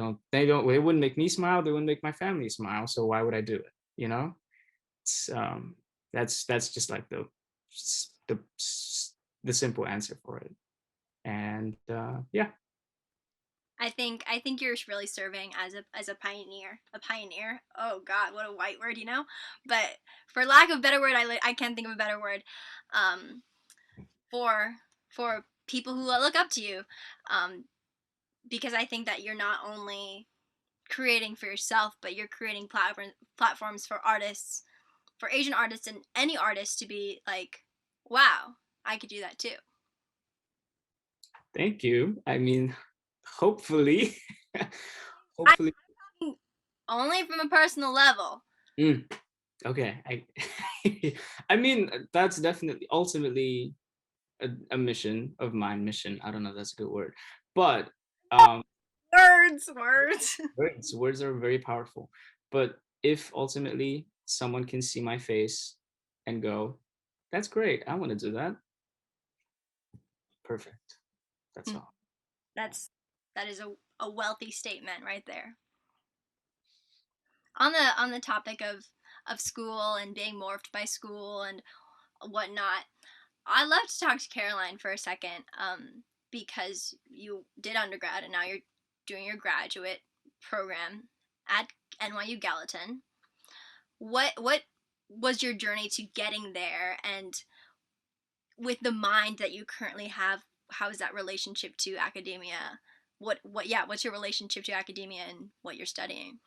wouldn't make me smile, they wouldn't make my family smile. So why would I do it? You know? It's that's just like the simple answer for it. And yeah. I think you're really serving as a pioneer. A pioneer. Oh God, what a white word, you know. But for lack of a better word, I can't think of a better word. For people who look up to you, because I think that you're not only creating for yourself, but you're creating platforms for artists, for Asian artists and any artist to be like, wow, I could do that too. Thank you. I mean, hopefully, hopefully. Only from a personal level. Okay. I mean, that's definitely ultimately a mission of mine. Mission. I don't know if that's a good word, but words are very powerful. But if ultimately someone can see my face and go, that's great, I want to do that. Perfect. That's all. That is a wealthy statement right there. On the topic of school and being morphed by school and whatnot, I'd love to talk to Caroline for a second, because you did undergrad and now you're doing your graduate program at NYU Gallatin. What was your journey to getting there, and with the mind that you currently have, how is that relationship to academia? What's your relationship to academia and what you're studying?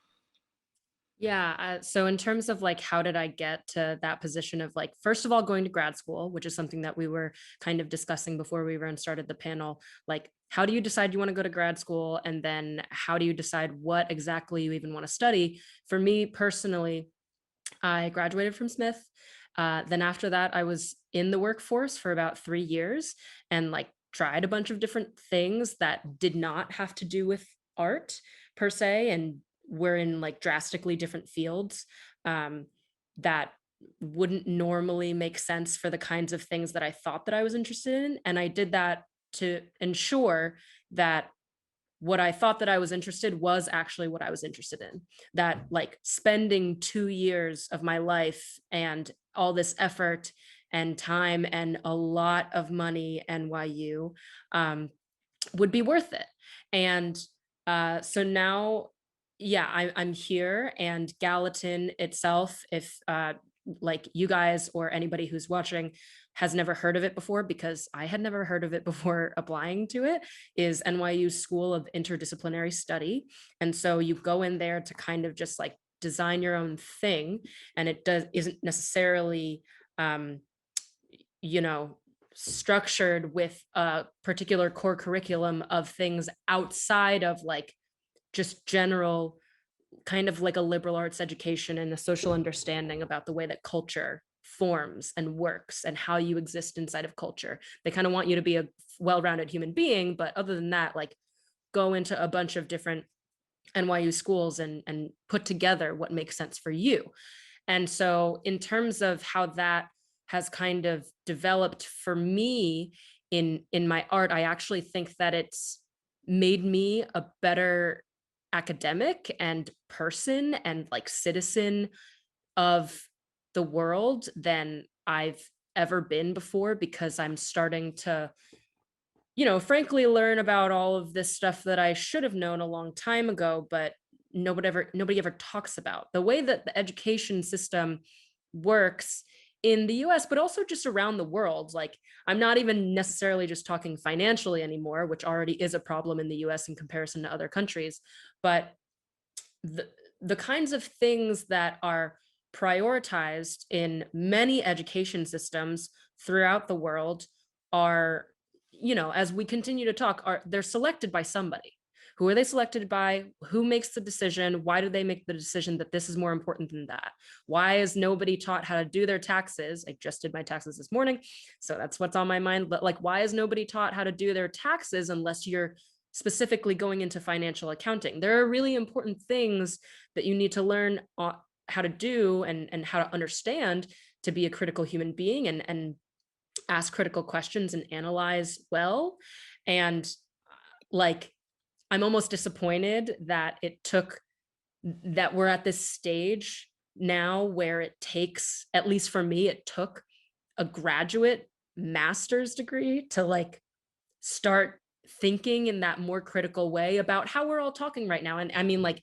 Yeah. So in terms of like, how did I get to that position of like, first of all, going to grad school, which is something that we were kind of discussing before we even started the panel, like, how do you decide you want to go to grad school? And then how do you decide what exactly you even want to study? For me personally, I graduated from Smith. Then after that, I was in the workforce for about 3 years and like tried a bunch of different things that did not have to do with art per se, and were in like drastically different fields that wouldn't normally make sense for the kinds of things that I thought that I was interested in. And I did that to ensure that what I thought that I was interested was actually what I was interested in. That like spending 2 years of my life and all this effort and time and a lot of money NYU would be worth it. And so now, yeah, I'm here, and Gallatin itself, if like you guys or anybody who's watching has never heard of it before, because I had never heard of it before applying to it, is NYU's School of Interdisciplinary Study. And so you go in there to kind of just like design your own thing, and it isn't necessarily you know, structured with a particular core curriculum of things outside of like just general kind of like a liberal arts education and a social understanding about the way that culture forms and works and how you exist inside of culture. They kind of want you to be a well-rounded human being, but other than that, like go into a bunch of different NYU schools and put together what makes sense for you. And so in terms of how that has kind of developed for me in my art, I actually think that it's made me a better academic and person and like citizen of the world than I've ever been before, because I'm starting to, you know, frankly learn about all of this stuff that I should have known a long time ago, but nobody ever talks about. The way that the education system works in the US, but also just around the world. Like, I'm not even necessarily just talking financially anymore, which already is a problem in the US in comparison to other countries, but the kinds of things that are prioritized in many education systems throughout the world are, you know, as we continue to talk, they're selected by somebody. Who are they selected by? Who makes the decision? Why do they make the decision that this is more important than that? Why is nobody taught how to do their taxes? I just did my taxes this morning, so that's what's on my mind. But like, why is nobody taught how to do their taxes unless you're specifically going into financial accounting? There are really important things that you need to learn how to do and how to understand to be a critical human being and ask critical questions and analyze well. And like, I'm almost disappointed that that we're at this stage now where it takes, at least for me, it took a graduate master's degree to like start thinking in that more critical way about how we're all talking right now. And I mean, like,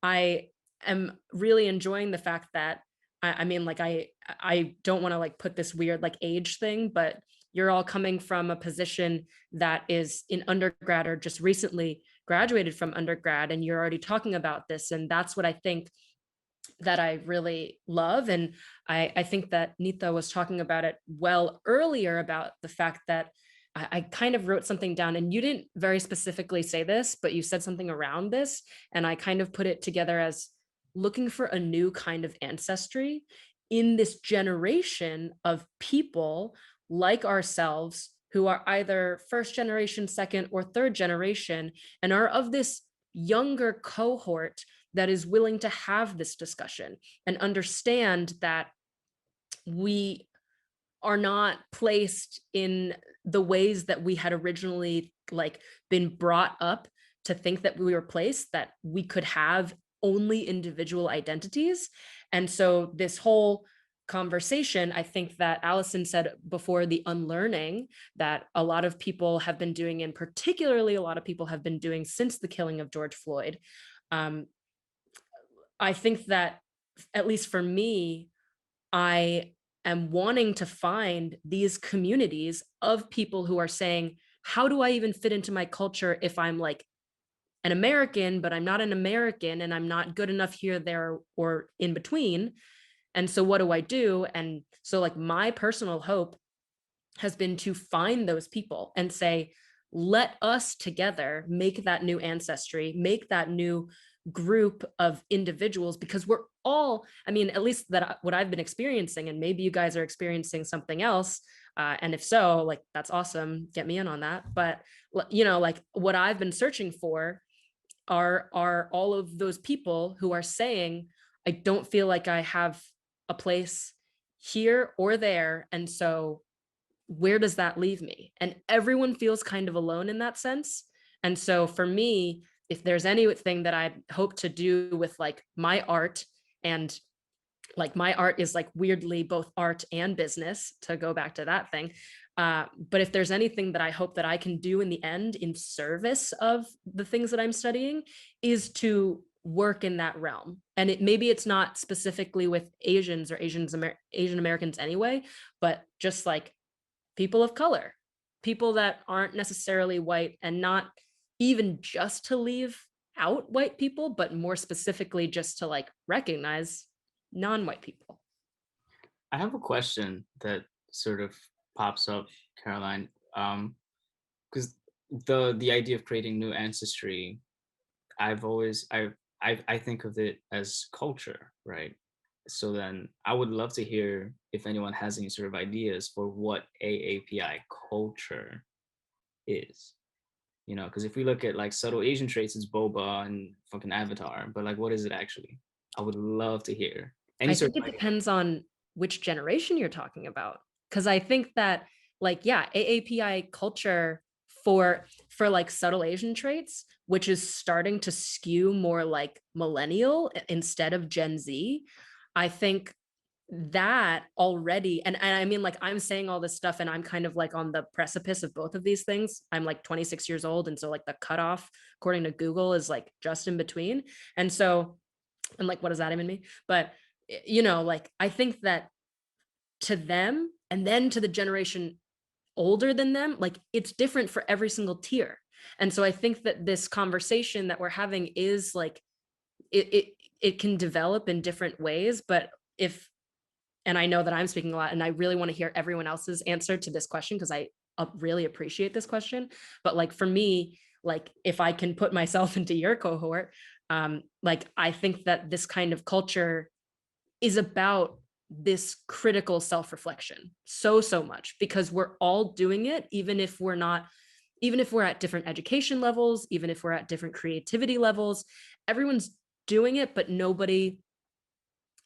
I am really enjoying the fact that I mean, like, I don't want to like put this weird like age thing, but you're all coming from a position that is in undergrad or just recently graduated from undergrad, and you're already talking about this. And that's what I think that I really love. And I think that Neeta was talking about it well earlier about the fact that I kind of wrote something down, and you didn't very specifically say this, but you said something around this. And I kind of put it together as looking for a new kind of ancestry in this generation of people like ourselves who are either first generation, second, or third generation, and are of this younger cohort that is willing to have this discussion and understand that we are not placed in the ways that we had originally like been brought up to think that we were placed, that we could have only individual identities. And so this whole conversation, I think that Allison said before, the unlearning that a lot of people have been doing, and particularly a lot of people have been doing since the killing of George Floyd. I think that, at least for me, I am wanting to find these communities of people who are saying, how do I even fit into my culture if I'm like an American, but I'm not an American, and I'm not good enough here, there, or in between? And so what do I do? And so like my personal hope has been to find those people and say, let us together make that new ancestry, make that new group of individuals, because we're all, I mean, at least what I've been experiencing, and maybe you guys are experiencing something else. And if so, like, that's awesome. Get me in on that. But, you know, like what I've been searching for are all of those people who are saying, I don't feel like I have a place here or there. And so where does that leave me? And everyone feels kind of alone in that sense. And so for me, if there's anything that I hope to do with like my art, and like my art is like weirdly both art and business, to go back to that thing. But if there's anything that I hope that I can do in the end in service of the things that I'm studying, is to work in that realm. And maybe it's not specifically with Asians or Asian Americans anyway, but just like people of color, people that aren't necessarily white, and not even just to leave out white people, but more specifically just to like recognize non-white people. I have a question that sort of pops up, Caroline, because the idea of creating new ancestry, I think of it as culture, right? So then I would love to hear if anyone has any sort of ideas for what AAPI culture is. You know, because if we look at like subtle Asian traits, it's boba and fucking Avatar, but like, what is it actually? I would love to hear. I think it depends on which generation you're talking about. Because I think that, like, yeah, AAPI culture for like subtle Asian traits, which is starting to skew more like millennial instead of Gen Z, I think that already, and I mean, like, I'm saying all this stuff and I'm kind of like on the precipice of both of these things. I'm like 26 years old, and so like the cutoff according to Google is like just in between. And so I'm like, what does that even mean? But you know, like, I think that to them, and then to the generation older than them, like, it's different for every single tier. And so I think that this conversation that we're having is like, it can develop in different ways. But if, and I know that I'm speaking a lot, and I really want to hear everyone else's answer to this question, because I really appreciate this question. But like, for me, like, if I can put myself into your cohort, like, I think that this kind of culture is about this critical self-reflection so much, because we're all doing it, even if we're at different education levels, even if we're at different creativity levels, everyone's doing it, but nobody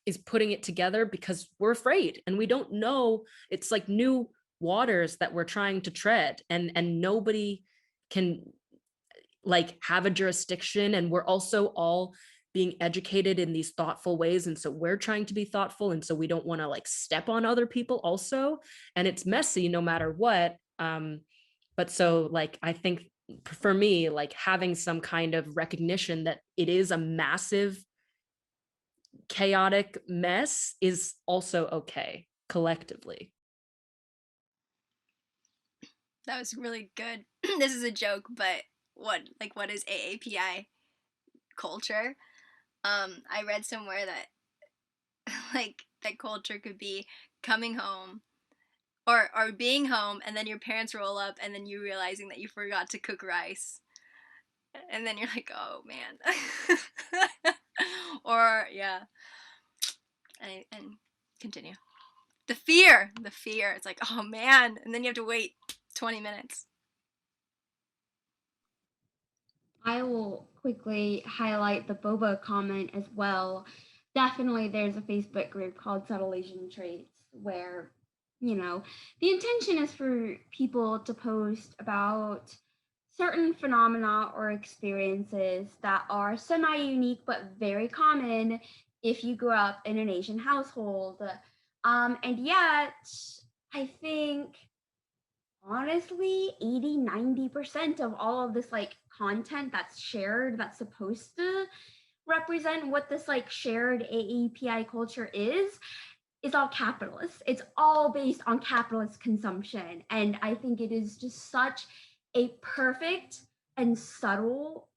is putting it together because we're afraid and we don't know. It's like new waters that we're trying to tread, and nobody can like have a jurisdiction. And we're also all being educated in these thoughtful ways, and so we're trying to be thoughtful, and so we don't want to like step on other people also, and it's messy no matter what. But so, like, I think for me, like, having some kind of recognition that it is a massive chaotic mess is also okay collectively. That was really good. This is a joke, but what is AAPI culture? I read somewhere that like that culture could be coming home or being home, and then your parents roll up, and then you realizing that you forgot to cook rice, and then you're like, oh man. Or yeah, and continue. The fear. It's like, oh man, and then you have to wait 20 minutes. I will quickly highlight the boba comment as well. Definitely, there's a Facebook group called Subtle Asian Traits where, you know, the intention is for people to post about certain phenomena or experiences that are semi-unique but very common if you grew up in an Asian household. And yet, I think honestly 80-90% of all of this like content that's shared that's supposed to represent what this like shared AAPI culture is all capitalist. It's all based on capitalist consumption, and I think it is just such a perfect and subtle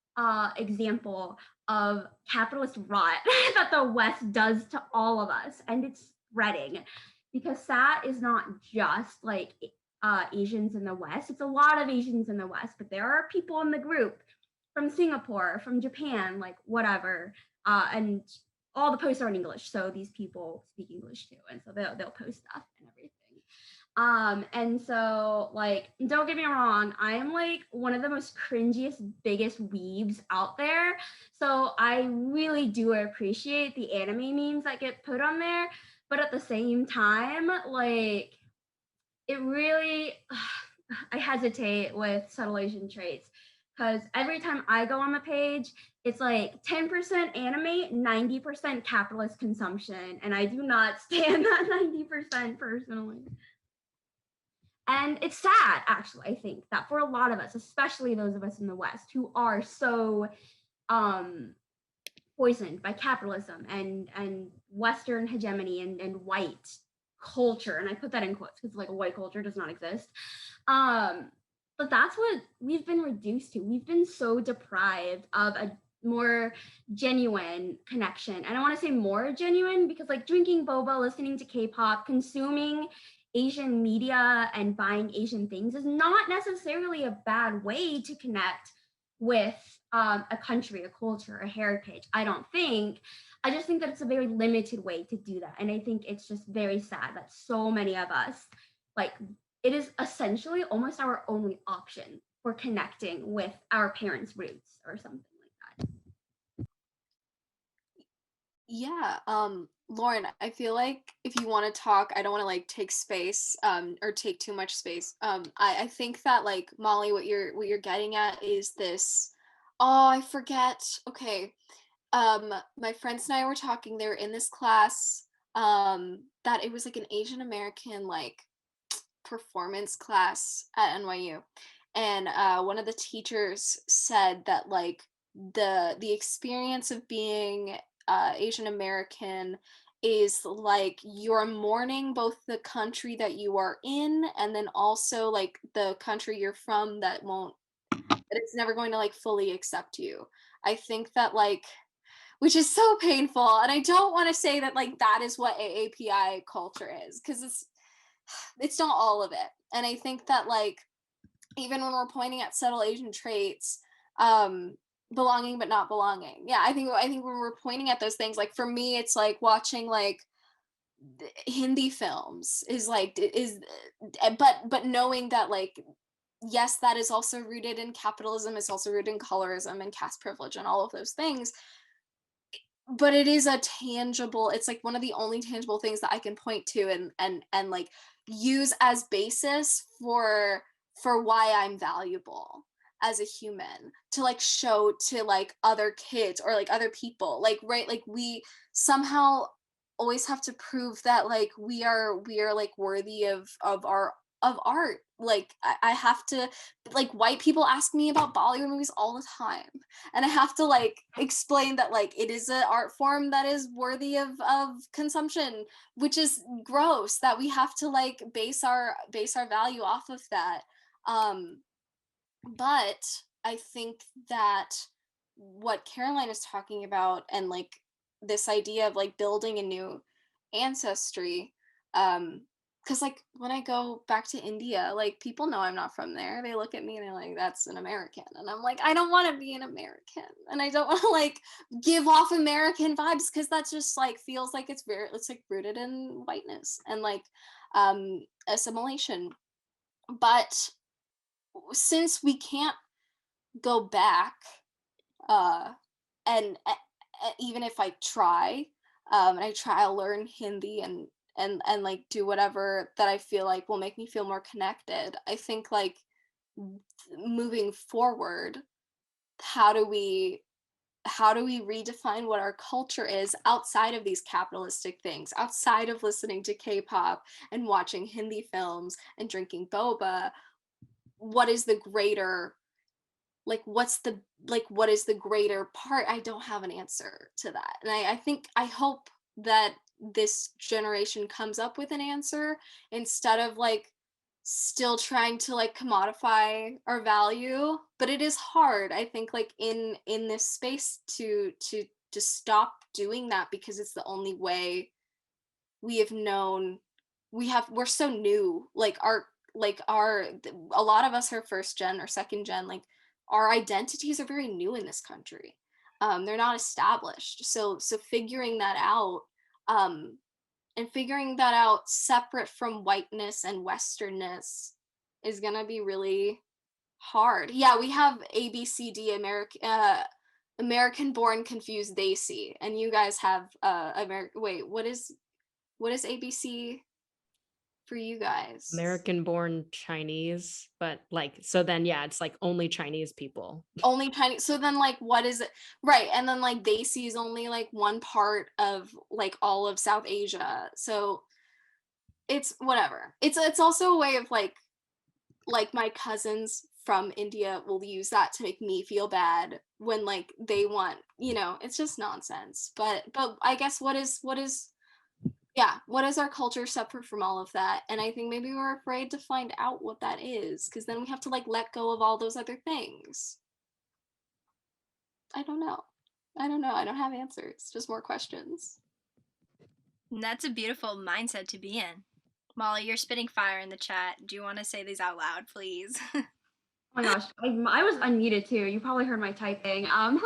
example of capitalist rot that the West does to all of us, and it's spreading, because that is not just like Asians in the West. It's a lot of Asians in the West, but there are people in the group from Singapore, from Japan, like whatever. And all the posts are in English, so these people speak English too, and so they'll post stuff and everything. And so like, don't get me wrong, I am like one of the most cringiest, biggest weebs out there. So I really do appreciate the anime memes that get put on there, but at the same time, like it really, I hesitate with subtle Asian traits because every time I go on the page, it's like 10% anime, 90% capitalist consumption, and I do not stand that 90% personally. And it's sad, actually, I think, that for a lot of us, especially those of us in the West who are so poisoned by capitalism and Western hegemony and white culture, and I put that in quotes because like white culture does not exist. But that's what we've been reduced to. We've been so deprived of a more genuine connection. And I want to say more genuine because like drinking boba, listening to K-pop, consuming Asian media and buying Asian things is not necessarily a bad way to connect with a country, a culture, a heritage. I don't think. I just think that it's a very limited way to do that. And I think it's just very sad that so many of us, like, it is essentially almost our only option for connecting with our parents' roots or something like that. Yeah, Lauren, I feel like if you want to talk, I don't want to like take space or take too much space. I think that like Molly, what you're getting at is this, oh, I forget. Okay. My friends and I were talking, they were in this class, that it was like an Asian American like performance class at NYU. And one of the teachers said that like the experience of being Asian American is like you're mourning both the country that you are in and then also like the country you're from that it's never going to like fully accept you. I think that like, which is so painful, and I don't want to say that like that is what AAPI culture is, because it's not all of it. And I think that like even when we're pointing at subtle Asian traits, belonging but not belonging, yeah, I think when we're pointing at those things, like for me it's like watching like Hindi films is like but knowing that like yes, that is also rooted in capitalism, it's also rooted in colorism and caste privilege and all of those things, but it is a tangible, it's like one of the only tangible things that I can point to and like use as basis for why I'm valuable as a human, to like show to like other kids or like other people, like right, like we somehow always have to prove that like we are like worthy of our of art. Like I have to, like white people ask me about Bollywood movies all the time, and I have to like explain that like it is an art form that is worthy of consumption, which is gross that we have to like base our value off of that. But I think that what Caroline is talking about and like this idea of like building a new ancestry, because like when I go back to India, like people know I'm not from there. They look at me and they're like, that's an American. And I'm like, I don't want to be an American. And I don't want to like give off American vibes, because that just like feels like it's like rooted in whiteness and like assimilation. But since we can't go back, and even if I try, I'll learn Hindi and like do whatever that I feel like will make me feel more connected. I think like moving forward, how do we redefine what our culture is outside of these capitalistic things, outside of listening to K-pop and watching Hindi films and drinking boba? What is the greater, like what is the greater part? I don't have an answer to that, and I hope that this generation comes up with an answer instead of like still trying to like commodify our value. But it is hard, I think, like in this space to stop doing that, because it's the only way we have known. We're so new, like a lot of us are first gen or second gen, like our identities are very new in this country. They're not established. So figuring that out, and figuring that out separate from whiteness and Westernness is gonna be really hard. Yeah, we have ABCD, American born confused Daisy, and you guys have wait, what is ABC for you guys? American born Chinese, but like, so then yeah, it's like only Chinese people. Only Chinese. So then like what is it? Right. And then like Daisy is only like one part of like all of South Asia. So it's whatever. It's also a way of like my cousins from India will use that to make me feel bad when like they want, it's just nonsense. But I guess what is our culture separate from all of that? And I think maybe we're afraid to find out what that is, because then we have to like let go of all those other things. I don't know. I don't have answers, just more questions. And that's a beautiful mindset to be in. Molly, you're spitting fire in the chat. Do you want to say these out loud, please? Oh my gosh, I was unmuted too. You probably heard my typing. All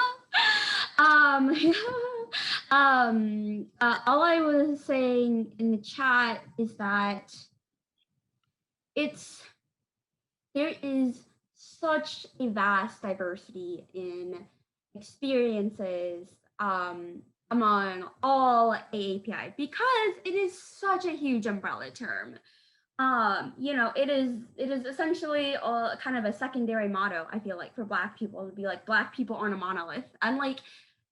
I was saying in the chat is that there is such a vast diversity in experiences among all AAPI, because it is such a huge umbrella term. It is essentially kind of a secondary motto, I feel like, for Black people to be like, Black people aren't a monolith. And like,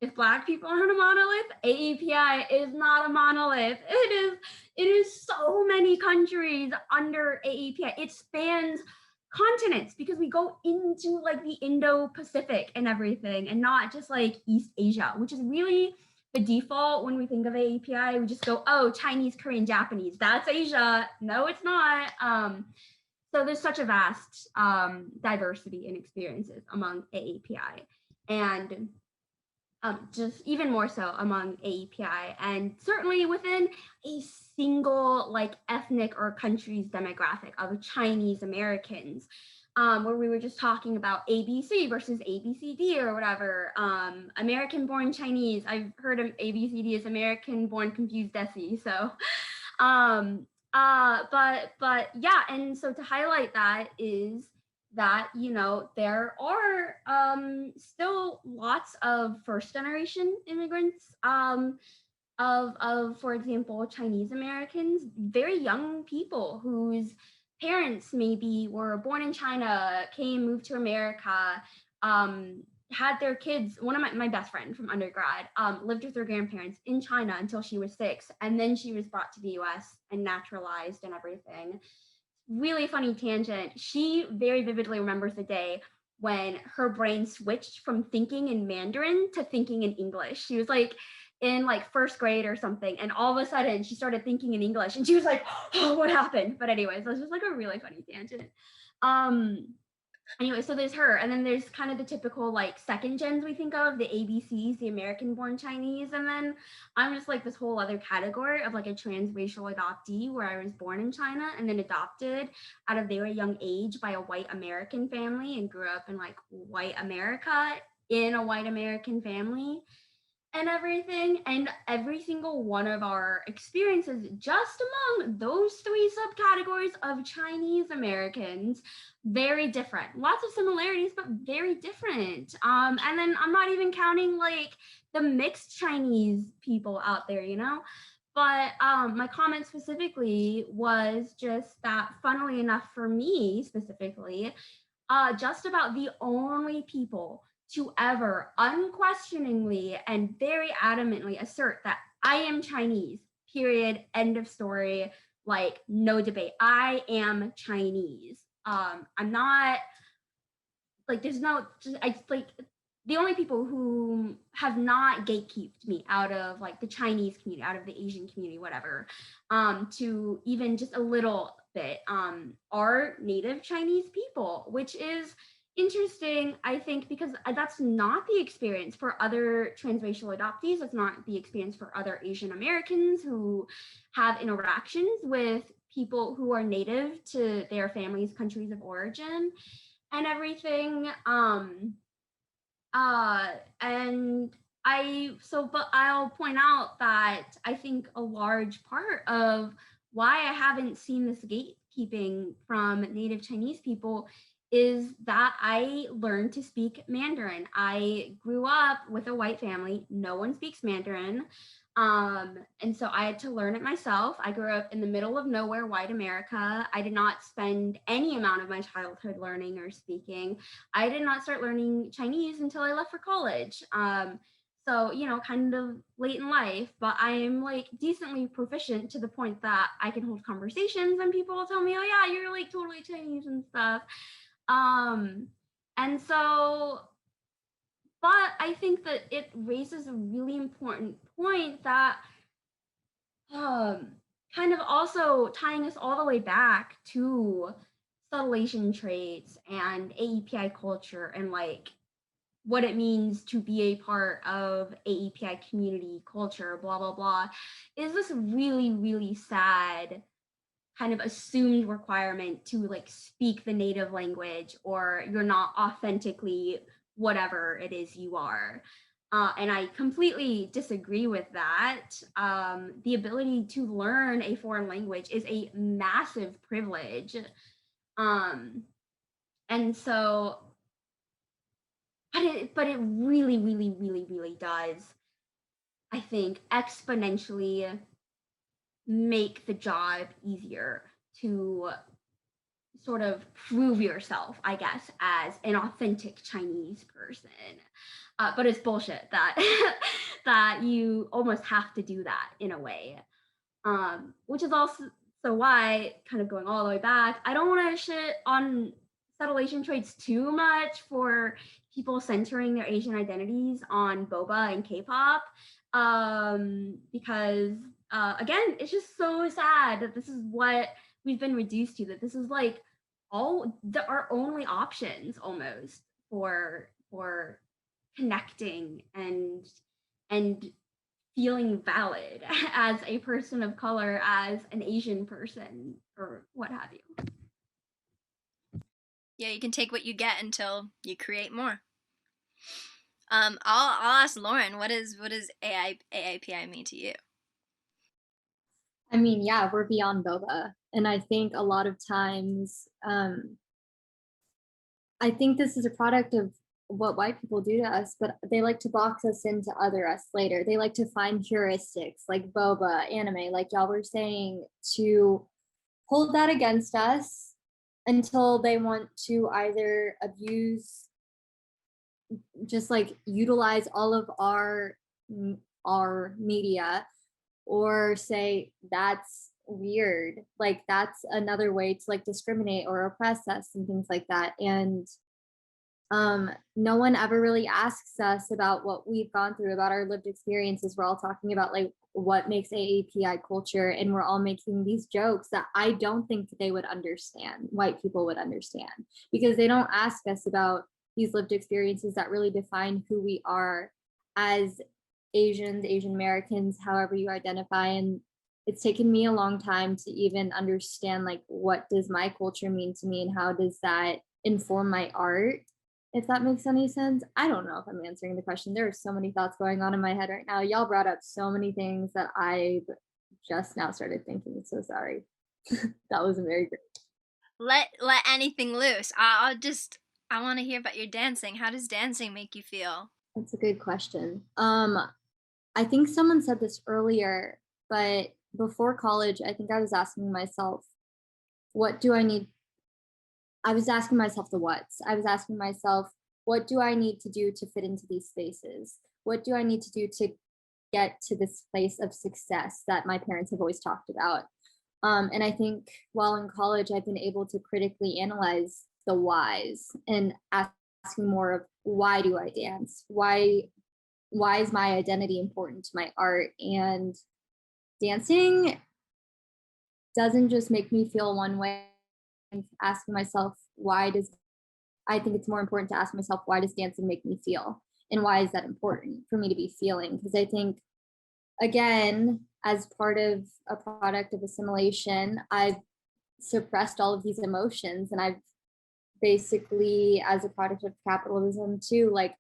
if Black people aren't a monolith, AAPI is not a monolith. It is so many countries under AAPI. It spans continents, because we go into like the Indo-Pacific and everything, and not just like East Asia, which is really the default when we think of AAPI. We just go, oh, Chinese, Korean, Japanese, that's Asia. No, it's not. So there's such a vast diversity in experiences among AAPI, and just even more so among AAPI, and certainly within a single like ethnic or country's demographic of Chinese Americans, where we were just talking about ABC versus ABCD or whatever. American born Chinese, I've heard of ABCD as American born confused Desi. So, but yeah, and so to highlight that is that, there are still lots of first generation immigrants of, for example, Chinese Americans, very young people whose parents maybe were born in China, moved to America, had their kids. One of my best friend from undergrad lived with her grandparents in China until she was 6, and then she was brought to the US and naturalized and everything. Really funny tangent. She very vividly remembers the day when her brain switched from thinking in Mandarin to thinking in English. She was like in like 1st grade or something, and all of a sudden she started thinking in English, and she was like, oh, what happened? But anyways, that's just like a really funny tangent. Anyway, so there's her, and then there's kind of the typical like second gens we think of, the ABCs, the American born Chinese, and then I'm just like this whole other category of like a transracial adoptee, where I was born in China and then adopted at a very young age by a white American family and grew up in like white America in a white American family and everything. And every single one of our experiences just among those 3 subcategories of Chinese Americans, very different. Lots of similarities, but very different. And then I'm not even counting like the mixed Chinese people out there, But my comment specifically was just that, funnily enough for me specifically, just about the only people to ever unquestioningly and very adamantly assert that I am Chinese, period, end of story, like no debate. I am Chinese. I'm not like, there's no, I like the only people who have not gatekeeped me out of like the Chinese community, out of the Asian community, whatever, to even just a little bit, are native Chinese people, which is interesting, I think, because that's not the experience for other transracial adoptees. That's not the experience for other Asian Americans who have interactions with people who are native to their families' countries of origin. and everything. But I'll point out that I think a large part of why I haven't seen this gatekeeping from Native Chinese people is that I learned to speak Mandarin. I grew up with a white family. No one speaks Mandarin. And so I had to learn it myself. I grew up in the middle of nowhere, white America. I did not spend any amount of my childhood learning or speaking. I did not start learning Chinese until I left for college. So, kind of late in life, but I am like decently proficient to the point that I can hold conversations and people will tell me, oh yeah, you're like totally Chinese and stuff. And so, but I think that it raises a really important point that kind of also tying us all the way back to subtle Asian traits and AAPI culture and like what it means to be a part of AAPI community culture, blah, blah, blah, is this really, really sad kind of assumed requirement to like speak the native language or you're not authentically whatever it is you are. And I completely disagree with that. The ability to learn a foreign language is a massive privilege. And so, but it really, really, really, really does, I think, exponentially make the job easier to sort of prove yourself, I guess, as an authentic Chinese person. But it's bullshit that that you almost have to do that in a way, which is also why, kind of going all the way back, I don't want to shit on subtle Asian traits too much for people centering their Asian identities on boba and K-pop, because again, it's just so sad that this is what we've been reduced to, that this is like our only options almost for connecting and feeling valid as a person of color, as an Asian person, or what have you. Yeah, you can take what you get until you create more. I'll ask Lauren, what does AAPI mean to you? I mean, yeah, we're beyond boba. And I think a lot of times, I think this is a product of what white people do to us, but they like to box us into other us later. They like to find heuristics like boba, anime, like y'all were saying, to hold that against us until they want to either abuse, just like utilize all of our media, or say that's weird, like that's another way to like discriminate or oppress us and things like that. And no one ever really asks us about what we've gone through, about our lived experiences. We're all talking about like what makes AAPI culture, and we're all making these jokes that I don't think they would understand, white people would understand, because they don't ask us about these lived experiences that really define who we are as Asians, Asian Americans, however you identify. And it's taken me a long time to even understand like what does my culture mean to me and how does that inform my art, if that makes any sense. I don't know if I'm answering the question. There are so many thoughts going on in my head right now. Y'all brought up so many things that I've just now started thinking. So sorry. That wasn't very good. Let anything loose. I want to hear about your dancing. How does dancing make you feel? That's a good question. I think someone said this earlier, but before college, I think I was asking myself, what do I need? I was asking myself the whats. I was asking myself, what do I need to do to fit into these spaces? What do I need to do to get to this place of success that my parents have always talked about? And I think while in college, I've been able to critically analyze the whys and asking more of, why do I dance? Why is my identity important to my art? And dancing doesn't just make me feel one way. Asking myself, I think it's more important to ask myself, why does dancing make me feel? And why is that important for me to be feeling? Because I think, again, as part of a product of assimilation, I've suppressed all of these emotions, and I've basically as a product of capitalism too, like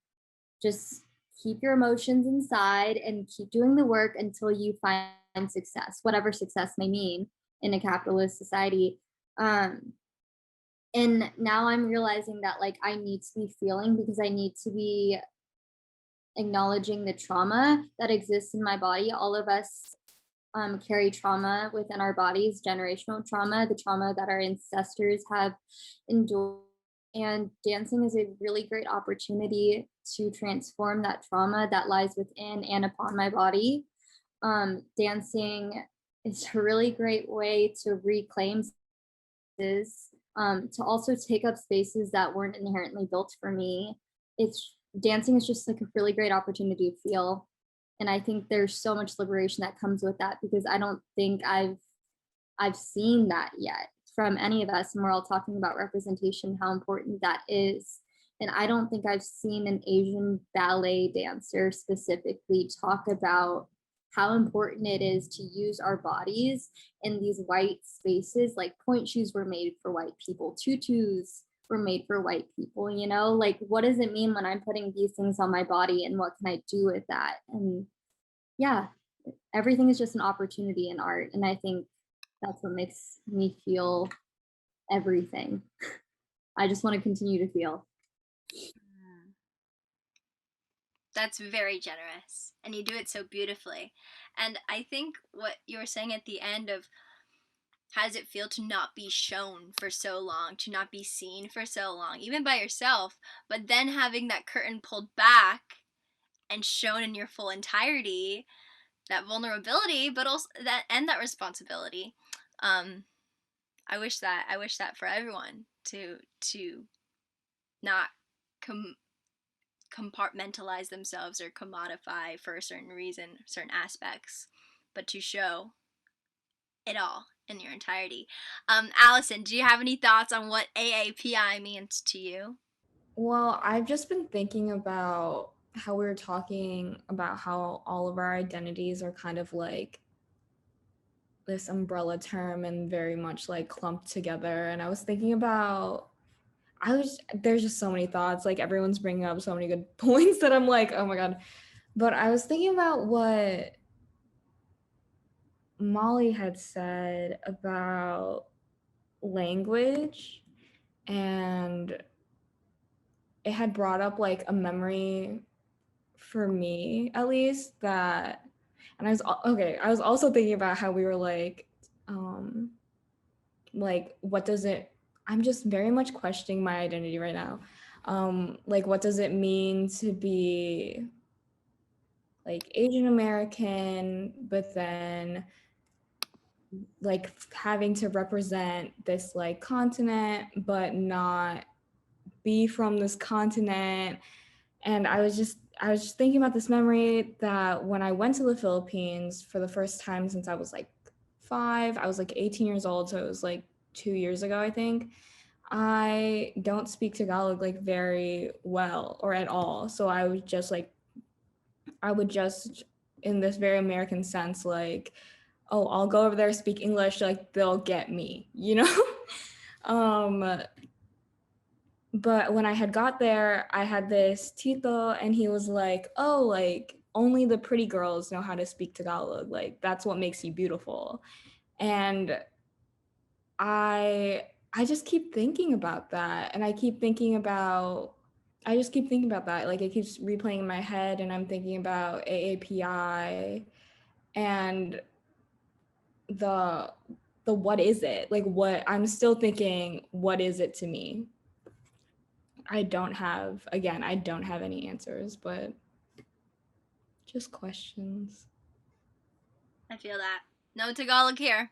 just keep your emotions inside and keep doing the work until you find success, whatever success may mean in a capitalist society. And now I'm realizing that like I need to be feeling, because I need to be acknowledging the trauma that exists in my body. All of us carry trauma within our bodies, generational trauma, the trauma that our ancestors have endured. And dancing is a really great opportunity to transform that trauma that lies within and upon my body. Dancing is a really great way to reclaim spaces, to also take up spaces that weren't inherently built for me. It's dancing is just like a really great opportunity to feel. And I think there's so much liberation that comes with that, because I don't think I've seen that yet from any of us. And we're all talking about representation, how important that is. And I don't think I've seen an Asian ballet dancer specifically talk about how important it is to use our bodies in these white spaces. Like point shoes were made for white people, tutus were made for white people, you know, like what does it mean when I'm putting these things on my body, and what can I do with that? And yeah, everything is just an opportunity in art. And I think that's what makes me feel everything. I just want to continue to feel. That's very generous, and you do it so beautifully. And I think what you were saying at the end of how does it feel to not be shown for so long, to not be seen for so long, even by yourself, but then having that curtain pulled back and shown in your full entirety, that vulnerability, but also that responsibility. I wish that for everyone to not compartmentalize themselves or commodify for a certain reason, certain aspects, but to show it all in your entirety. Allison, do you have any thoughts on what AAPI means to you? Well, I've just been thinking about how we were talking about how all of our identities are kind of like this umbrella term and very much like clumped together. And I was thinking about, there's just so many thoughts, like everyone's bringing up so many good points that I'm like, oh my God. But I was thinking about what Molly had said about language, and it had brought up like a memory for me, at least, that, and I was also thinking about how we were like what does it, I'm just very much questioning my identity right now. Like what does it mean to be like Asian American, but then like having to represent this like continent but not be from this continent. And I was just thinking about this memory that when I went to the Philippines for the first time since I was like 5, I was like 18 years old, so it was like 2 years ago, I think. I don't speak Tagalog like very well or at all. So I would just in this very American sense, like, oh, I'll go over there, speak English, like they'll get me, you know? But when I had got there, I had this tito, and he was like, oh, like only the pretty girls know how to speak Tagalog. Like that's what makes you beautiful. And I just keep thinking about that. And I just keep thinking about that. Like it keeps replaying in my head, and I'm thinking about AAPI and the what is it? Like what I'm still thinking, what is it to me? I don't have any answers, but just questions. I feel that. No Tagalog here.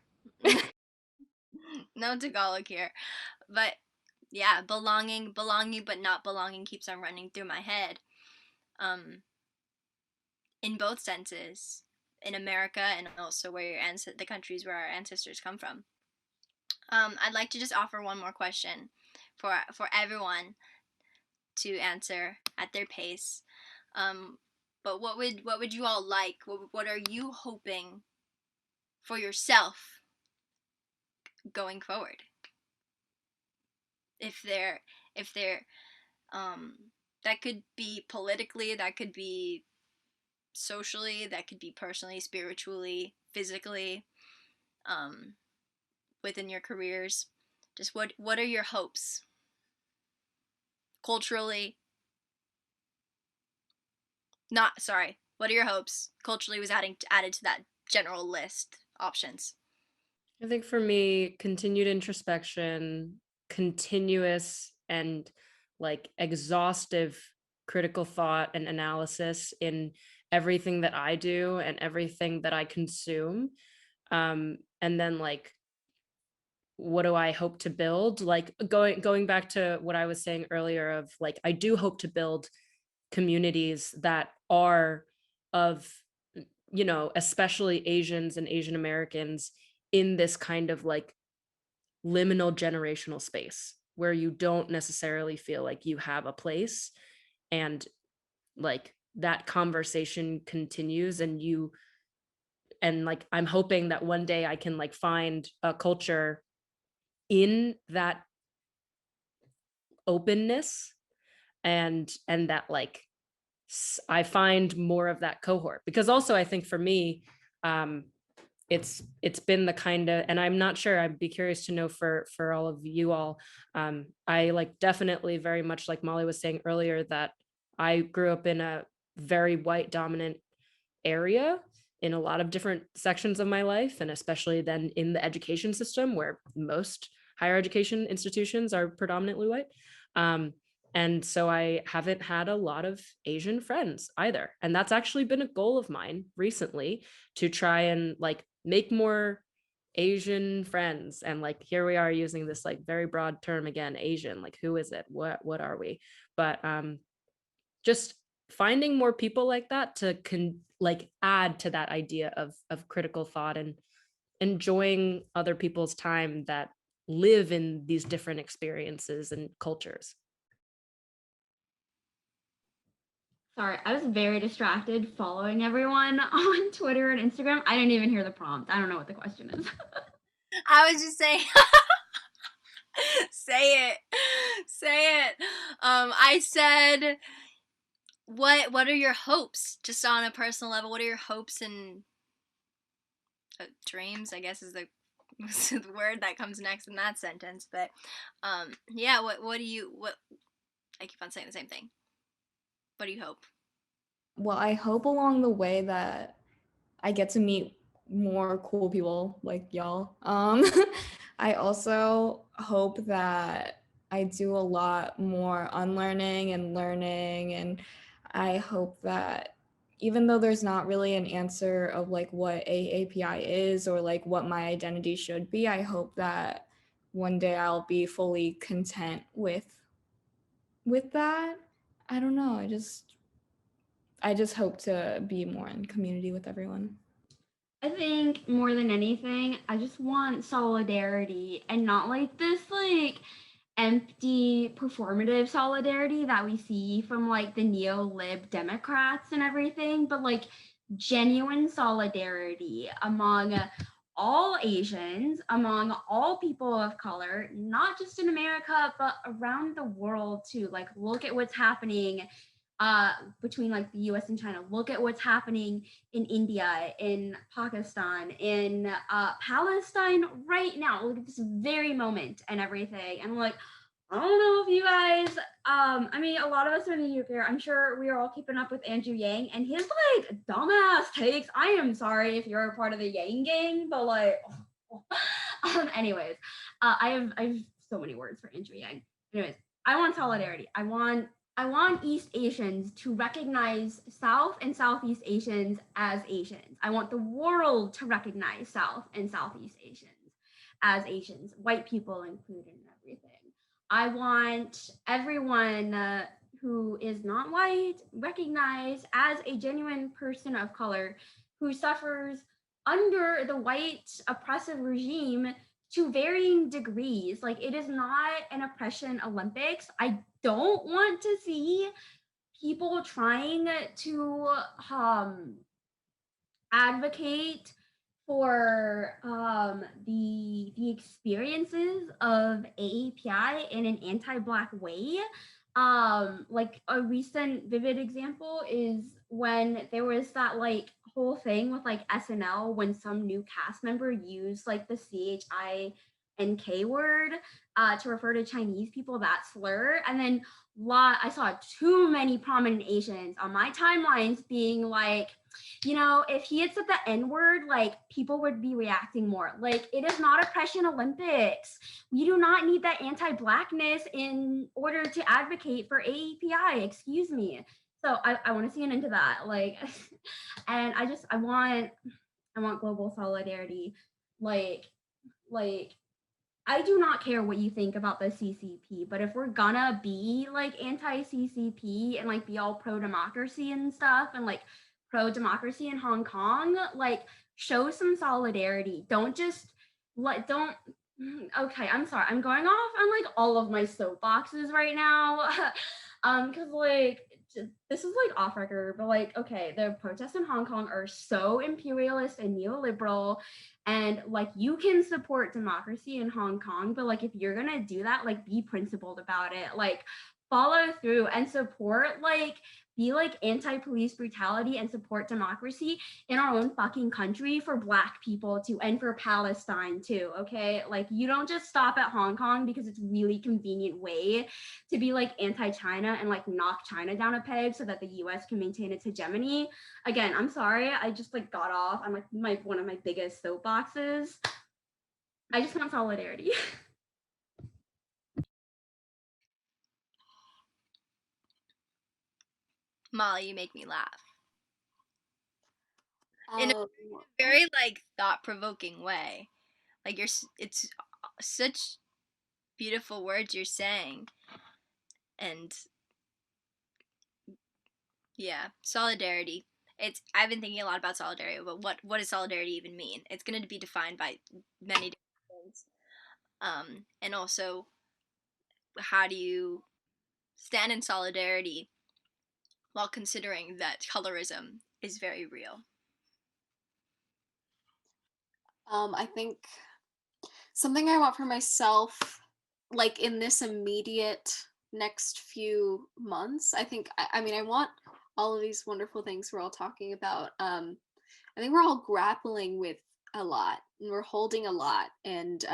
No Tagalog here. But yeah, belonging, but not belonging keeps on running through my head. In both senses, in America and also where the countries where our ancestors come from. I'd like to just offer one more question for everyone to answer at their pace. But what would you all like? What are you hoping for yourself going forward? if they're that could be politically, that could be socially, that could be personally, spiritually, physically, within your careers. Just what are your hopes culturally? Not sorry. What are your hopes culturally was added to that general list options? I think for me, continued introspection, continuous and like exhaustive critical thought and analysis in everything that I do and everything that I consume. And then like, what do I hope to build? Like going back to what I was saying earlier of like, I do hope to build communities that are of, you know, especially Asians and Asian Americans in this kind of like liminal generational space where you don't necessarily feel like you have a place, and like that conversation continues, and like I'm hoping that one day I can like find a culture in that openness, and that like I find more of that cohort, because also I think for me, it's been the kind of, and I'm not sure, I'd be curious to know for all of you all. I like definitely very much like Molly was saying earlier that I grew up in a very white dominant area in a lot of different sections of my life, and especially then in the education system where most higher education institutions are predominantly white. And so I haven't had a lot of Asian friends either. And that's actually been a goal of mine recently, to try and like make more Asian friends. And like, here we are using this like very broad term again, Asian, like who is it? What are we? But just finding more people like that to like add to that idea of critical thought and enjoying other people's time that live in these different experiences and cultures. Sorry, I was very distracted following everyone on Twitter and Instagram. I didn't even hear the prompt. I don't know what the question is. I was just saying. Say it. Say it. I said, what are your hopes, just on a personal level? What are your hopes and dreams, I guess, is the word that comes next in that sentence. But yeah, what do you, what, I keep on saying the same thing. What do you hope? Well, I hope along the way that I get to meet more cool people like y'all. I also hope that I do a lot more unlearning and learning, and I hope that even though there's not really an answer of like what AAPI is or like what my identity should be, I hope that one day I'll be fully content with that. I don't know. I just hope to be more in community with everyone. I think more than anything, I just want solidarity, and not like this like empty performative solidarity that we see from like the neo-lib Democrats and everything, but like genuine solidarity among all Asians, among all people of color, not just in America, but around the world too. Like, look at what's happening between like the US and China. Look at what's happening in India, in Pakistan, in Palestine right now. Look at this very moment and everything. And like, I don't know if you guys, I mean, a lot of us are in the UK. I'm sure we are all keeping up with Andrew Yang and his like dumbass takes. I am sorry if you're a part of the Yang gang, but like, anyways, I have so many words for Andrew Yang. Anyways, I want solidarity. I want East Asians to recognize South and Southeast Asians as Asians. I want the world to recognize South and Southeast Asians as Asians, white people included in everything. I want everyone who is not white recognized as a genuine person of color who suffers under the white oppressive regime to varying degrees. Like, it is not an oppression Olympics. I don't want to see people trying to advocate for the experiences of AAPI in an anti-Black way. Like a recent vivid example is when there was that like whole thing with like SNL when some new cast member used like the CHINK word to refer to Chinese people, that slur, and then I saw too many prominent Asians on my timelines being like, you know, if he had said the N word, like people would be reacting more. Like, it is not oppression Olympics. We do not need that anti-Blackness in order to advocate for AAPI. Excuse me. So I want to see an end to that. Like, and I want global solidarity. Like I do not care what you think about the CCP, but if we're gonna be like anti-CCP and like be all pro-democracy and stuff and like pro-democracy in Hong Kong, like show some solidarity. Don't just don't okay, I'm sorry. I'm going off on like all of my soapboxes right now. Cuz like this is like off record, but like okay, the protests in Hong Kong are so imperialist and neoliberal, and like you can support democracy in Hong Kong, but like if you're gonna do that, like be principled about it, like follow through and support, like be like anti-police brutality and support democracy in our own fucking country for Black people too, and for Palestine too. Okay, like you don't just stop at Hong Kong because it's really convenient way to be like anti-China and like knock China down a peg so that the US can maintain its hegemony. Again, I'm sorry, I just like got off on like one of my biggest soapboxes. I just want solidarity. Molly, you make me laugh in a Um, very like thought-provoking way. Like it's such beautiful words you're saying, and yeah, solidarity. I've been thinking a lot about solidarity, but what does solidarity even mean? It's going to be defined by many different things. And also, how do you stand in solidarity while considering that colorism is very real? I think something I want for myself, like in this immediate next few months, I mean, I want all of these wonderful things we're all talking about. I think we're all grappling with a lot and we're holding a lot. And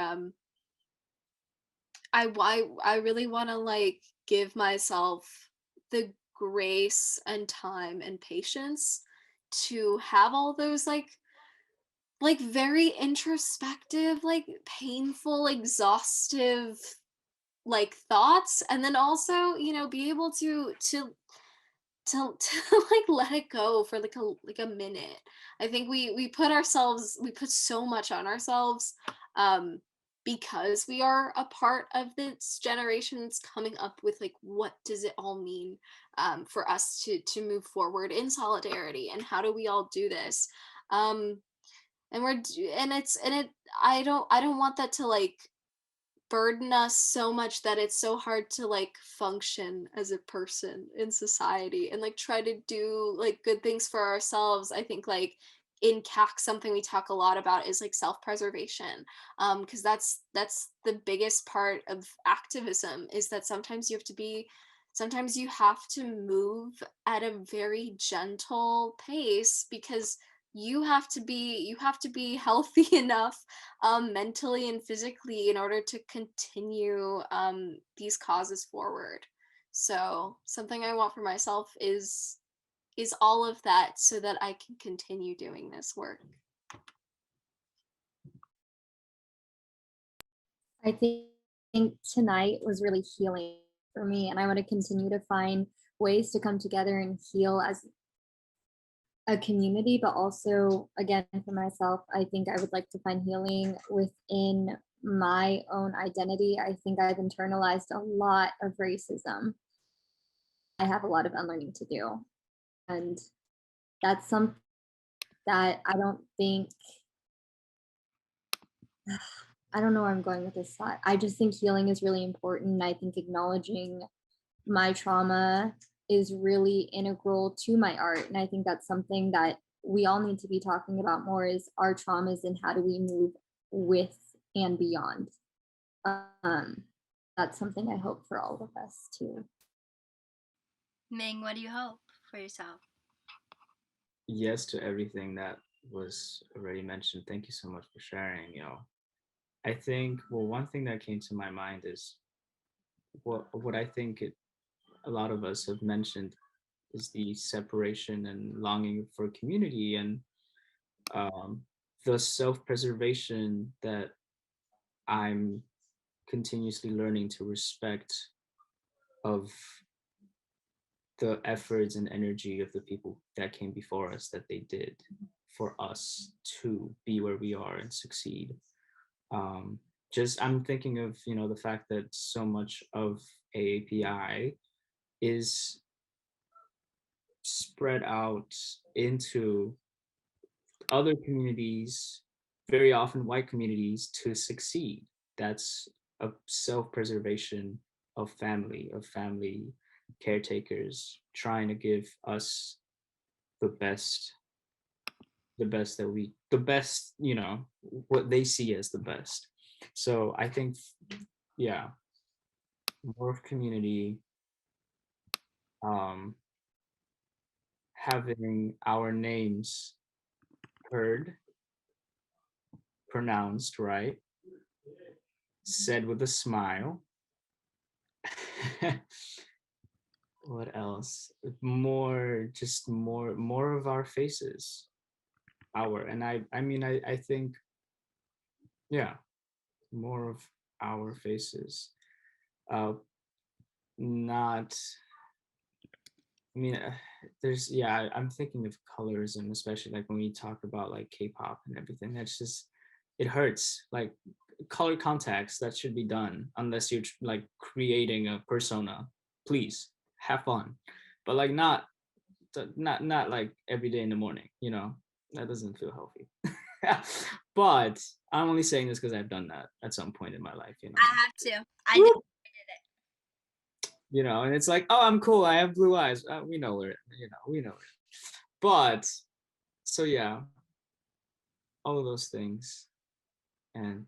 I really want to like give myself the grace and time and patience to have all those like very introspective, like painful, exhaustive like thoughts, and then also, you know, be able to like let it go for like a minute. I think we put so much on ourselves because we are a part of this generation that's coming up with like what does it all mean for us to move forward in solidarity, and how do we all do this, and I don't want that to like burden us so much that it's so hard to like function as a person in society and like try to do like good things for ourselves. I think like in CAC something we talk a lot about is like self-preservation, because that's the biggest part of activism, is that sometimes you have to move at a very gentle pace because you have to be healthy enough mentally and physically in order to continue these causes forward. So something I want for myself is all of that so that I can continue doing this work. I think tonight was really healing for me, and I want to continue to find ways to come together and heal as a community, but also, again, for myself, I think I would like to find healing within my own identity. I think I've internalized a lot of racism. I have a lot of unlearning to do. And that's something that I don't think, I don't know where I'm going with this thought. I just think healing is really important. I think acknowledging my trauma is really integral to my art. And I think that's something that we all need to be talking about more is our traumas and how do we move with and beyond. That's something I hope for all of us too. Ming, what do you hope for yourself? Yes to everything that was already mentioned. Thank you so much for sharing. I think, well, one thing that came to my mind is what I think a lot of us have mentioned is the separation and longing for community, and the self-preservation that I'm continuously learning to respect of the efforts and energy of the people that came before us, that they did for us to be where we are and succeed. Just I'm thinking of the fact that so much of AAPI is spread out into other communities, very often white communities, to succeed. That's a self-preservation of family caretakers trying to give us the best what they see as the best. So I think, yeah, more of community, having our names heard, pronounced right, said with a smile. What else? More of our faces. I think, yeah, more of our faces. Not, there's, yeah, I'm thinking of colorism, especially like when we talk about like K-pop and everything. That's just, it hurts. Like color contacts, that should be done unless you're like creating a persona. Please have fun, but like not like every day in the morning. That doesn't feel healthy. But I'm only saying this because I've done that at some point in my life. I have to. I did it. And it's like, oh, I'm cool. I have blue eyes. We know it. We know it. But so yeah, all of those things, and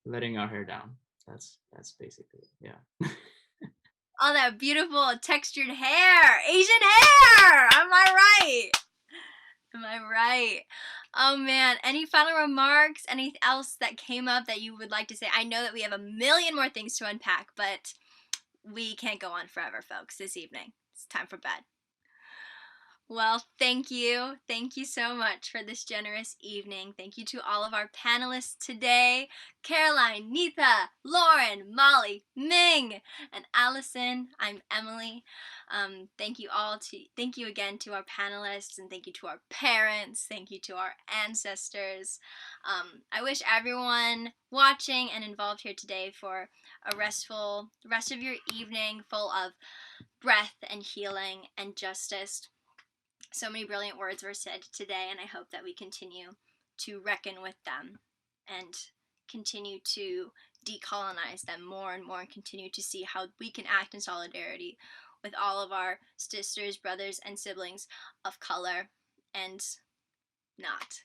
letting our hair down. That's basically it. Yeah. All that beautiful textured hair, Asian hair. Am I right? Am I right? Oh man, any final remarks? Anything else that came up that you would like to say? I know that we have a million more things to unpack, but we can't go on forever, folks, this evening. It's time for bed. Well, thank you. Thank you so much for this generous evening. Thank you to all of our panelists today, Caroline, Neeta, Lauren, Molly, Ming, and Allison. I'm Emily. Thank you again to our panelists, and thank you to our parents. Thank you to our ancestors. I wish everyone watching and involved here today for a restful rest of your evening full of breath and healing and justice. So many brilliant words were said today, and I hope that we continue to reckon with them and continue to decolonize them more and more, and continue to see how we can act in solidarity with all of our sisters, brothers, and siblings of color and not,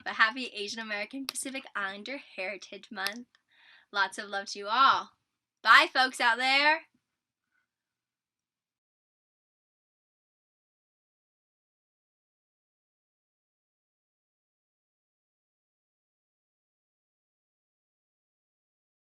But happy Asian American Pacific Islander Heritage Month. Lots of love to you all. Bye, folks out there.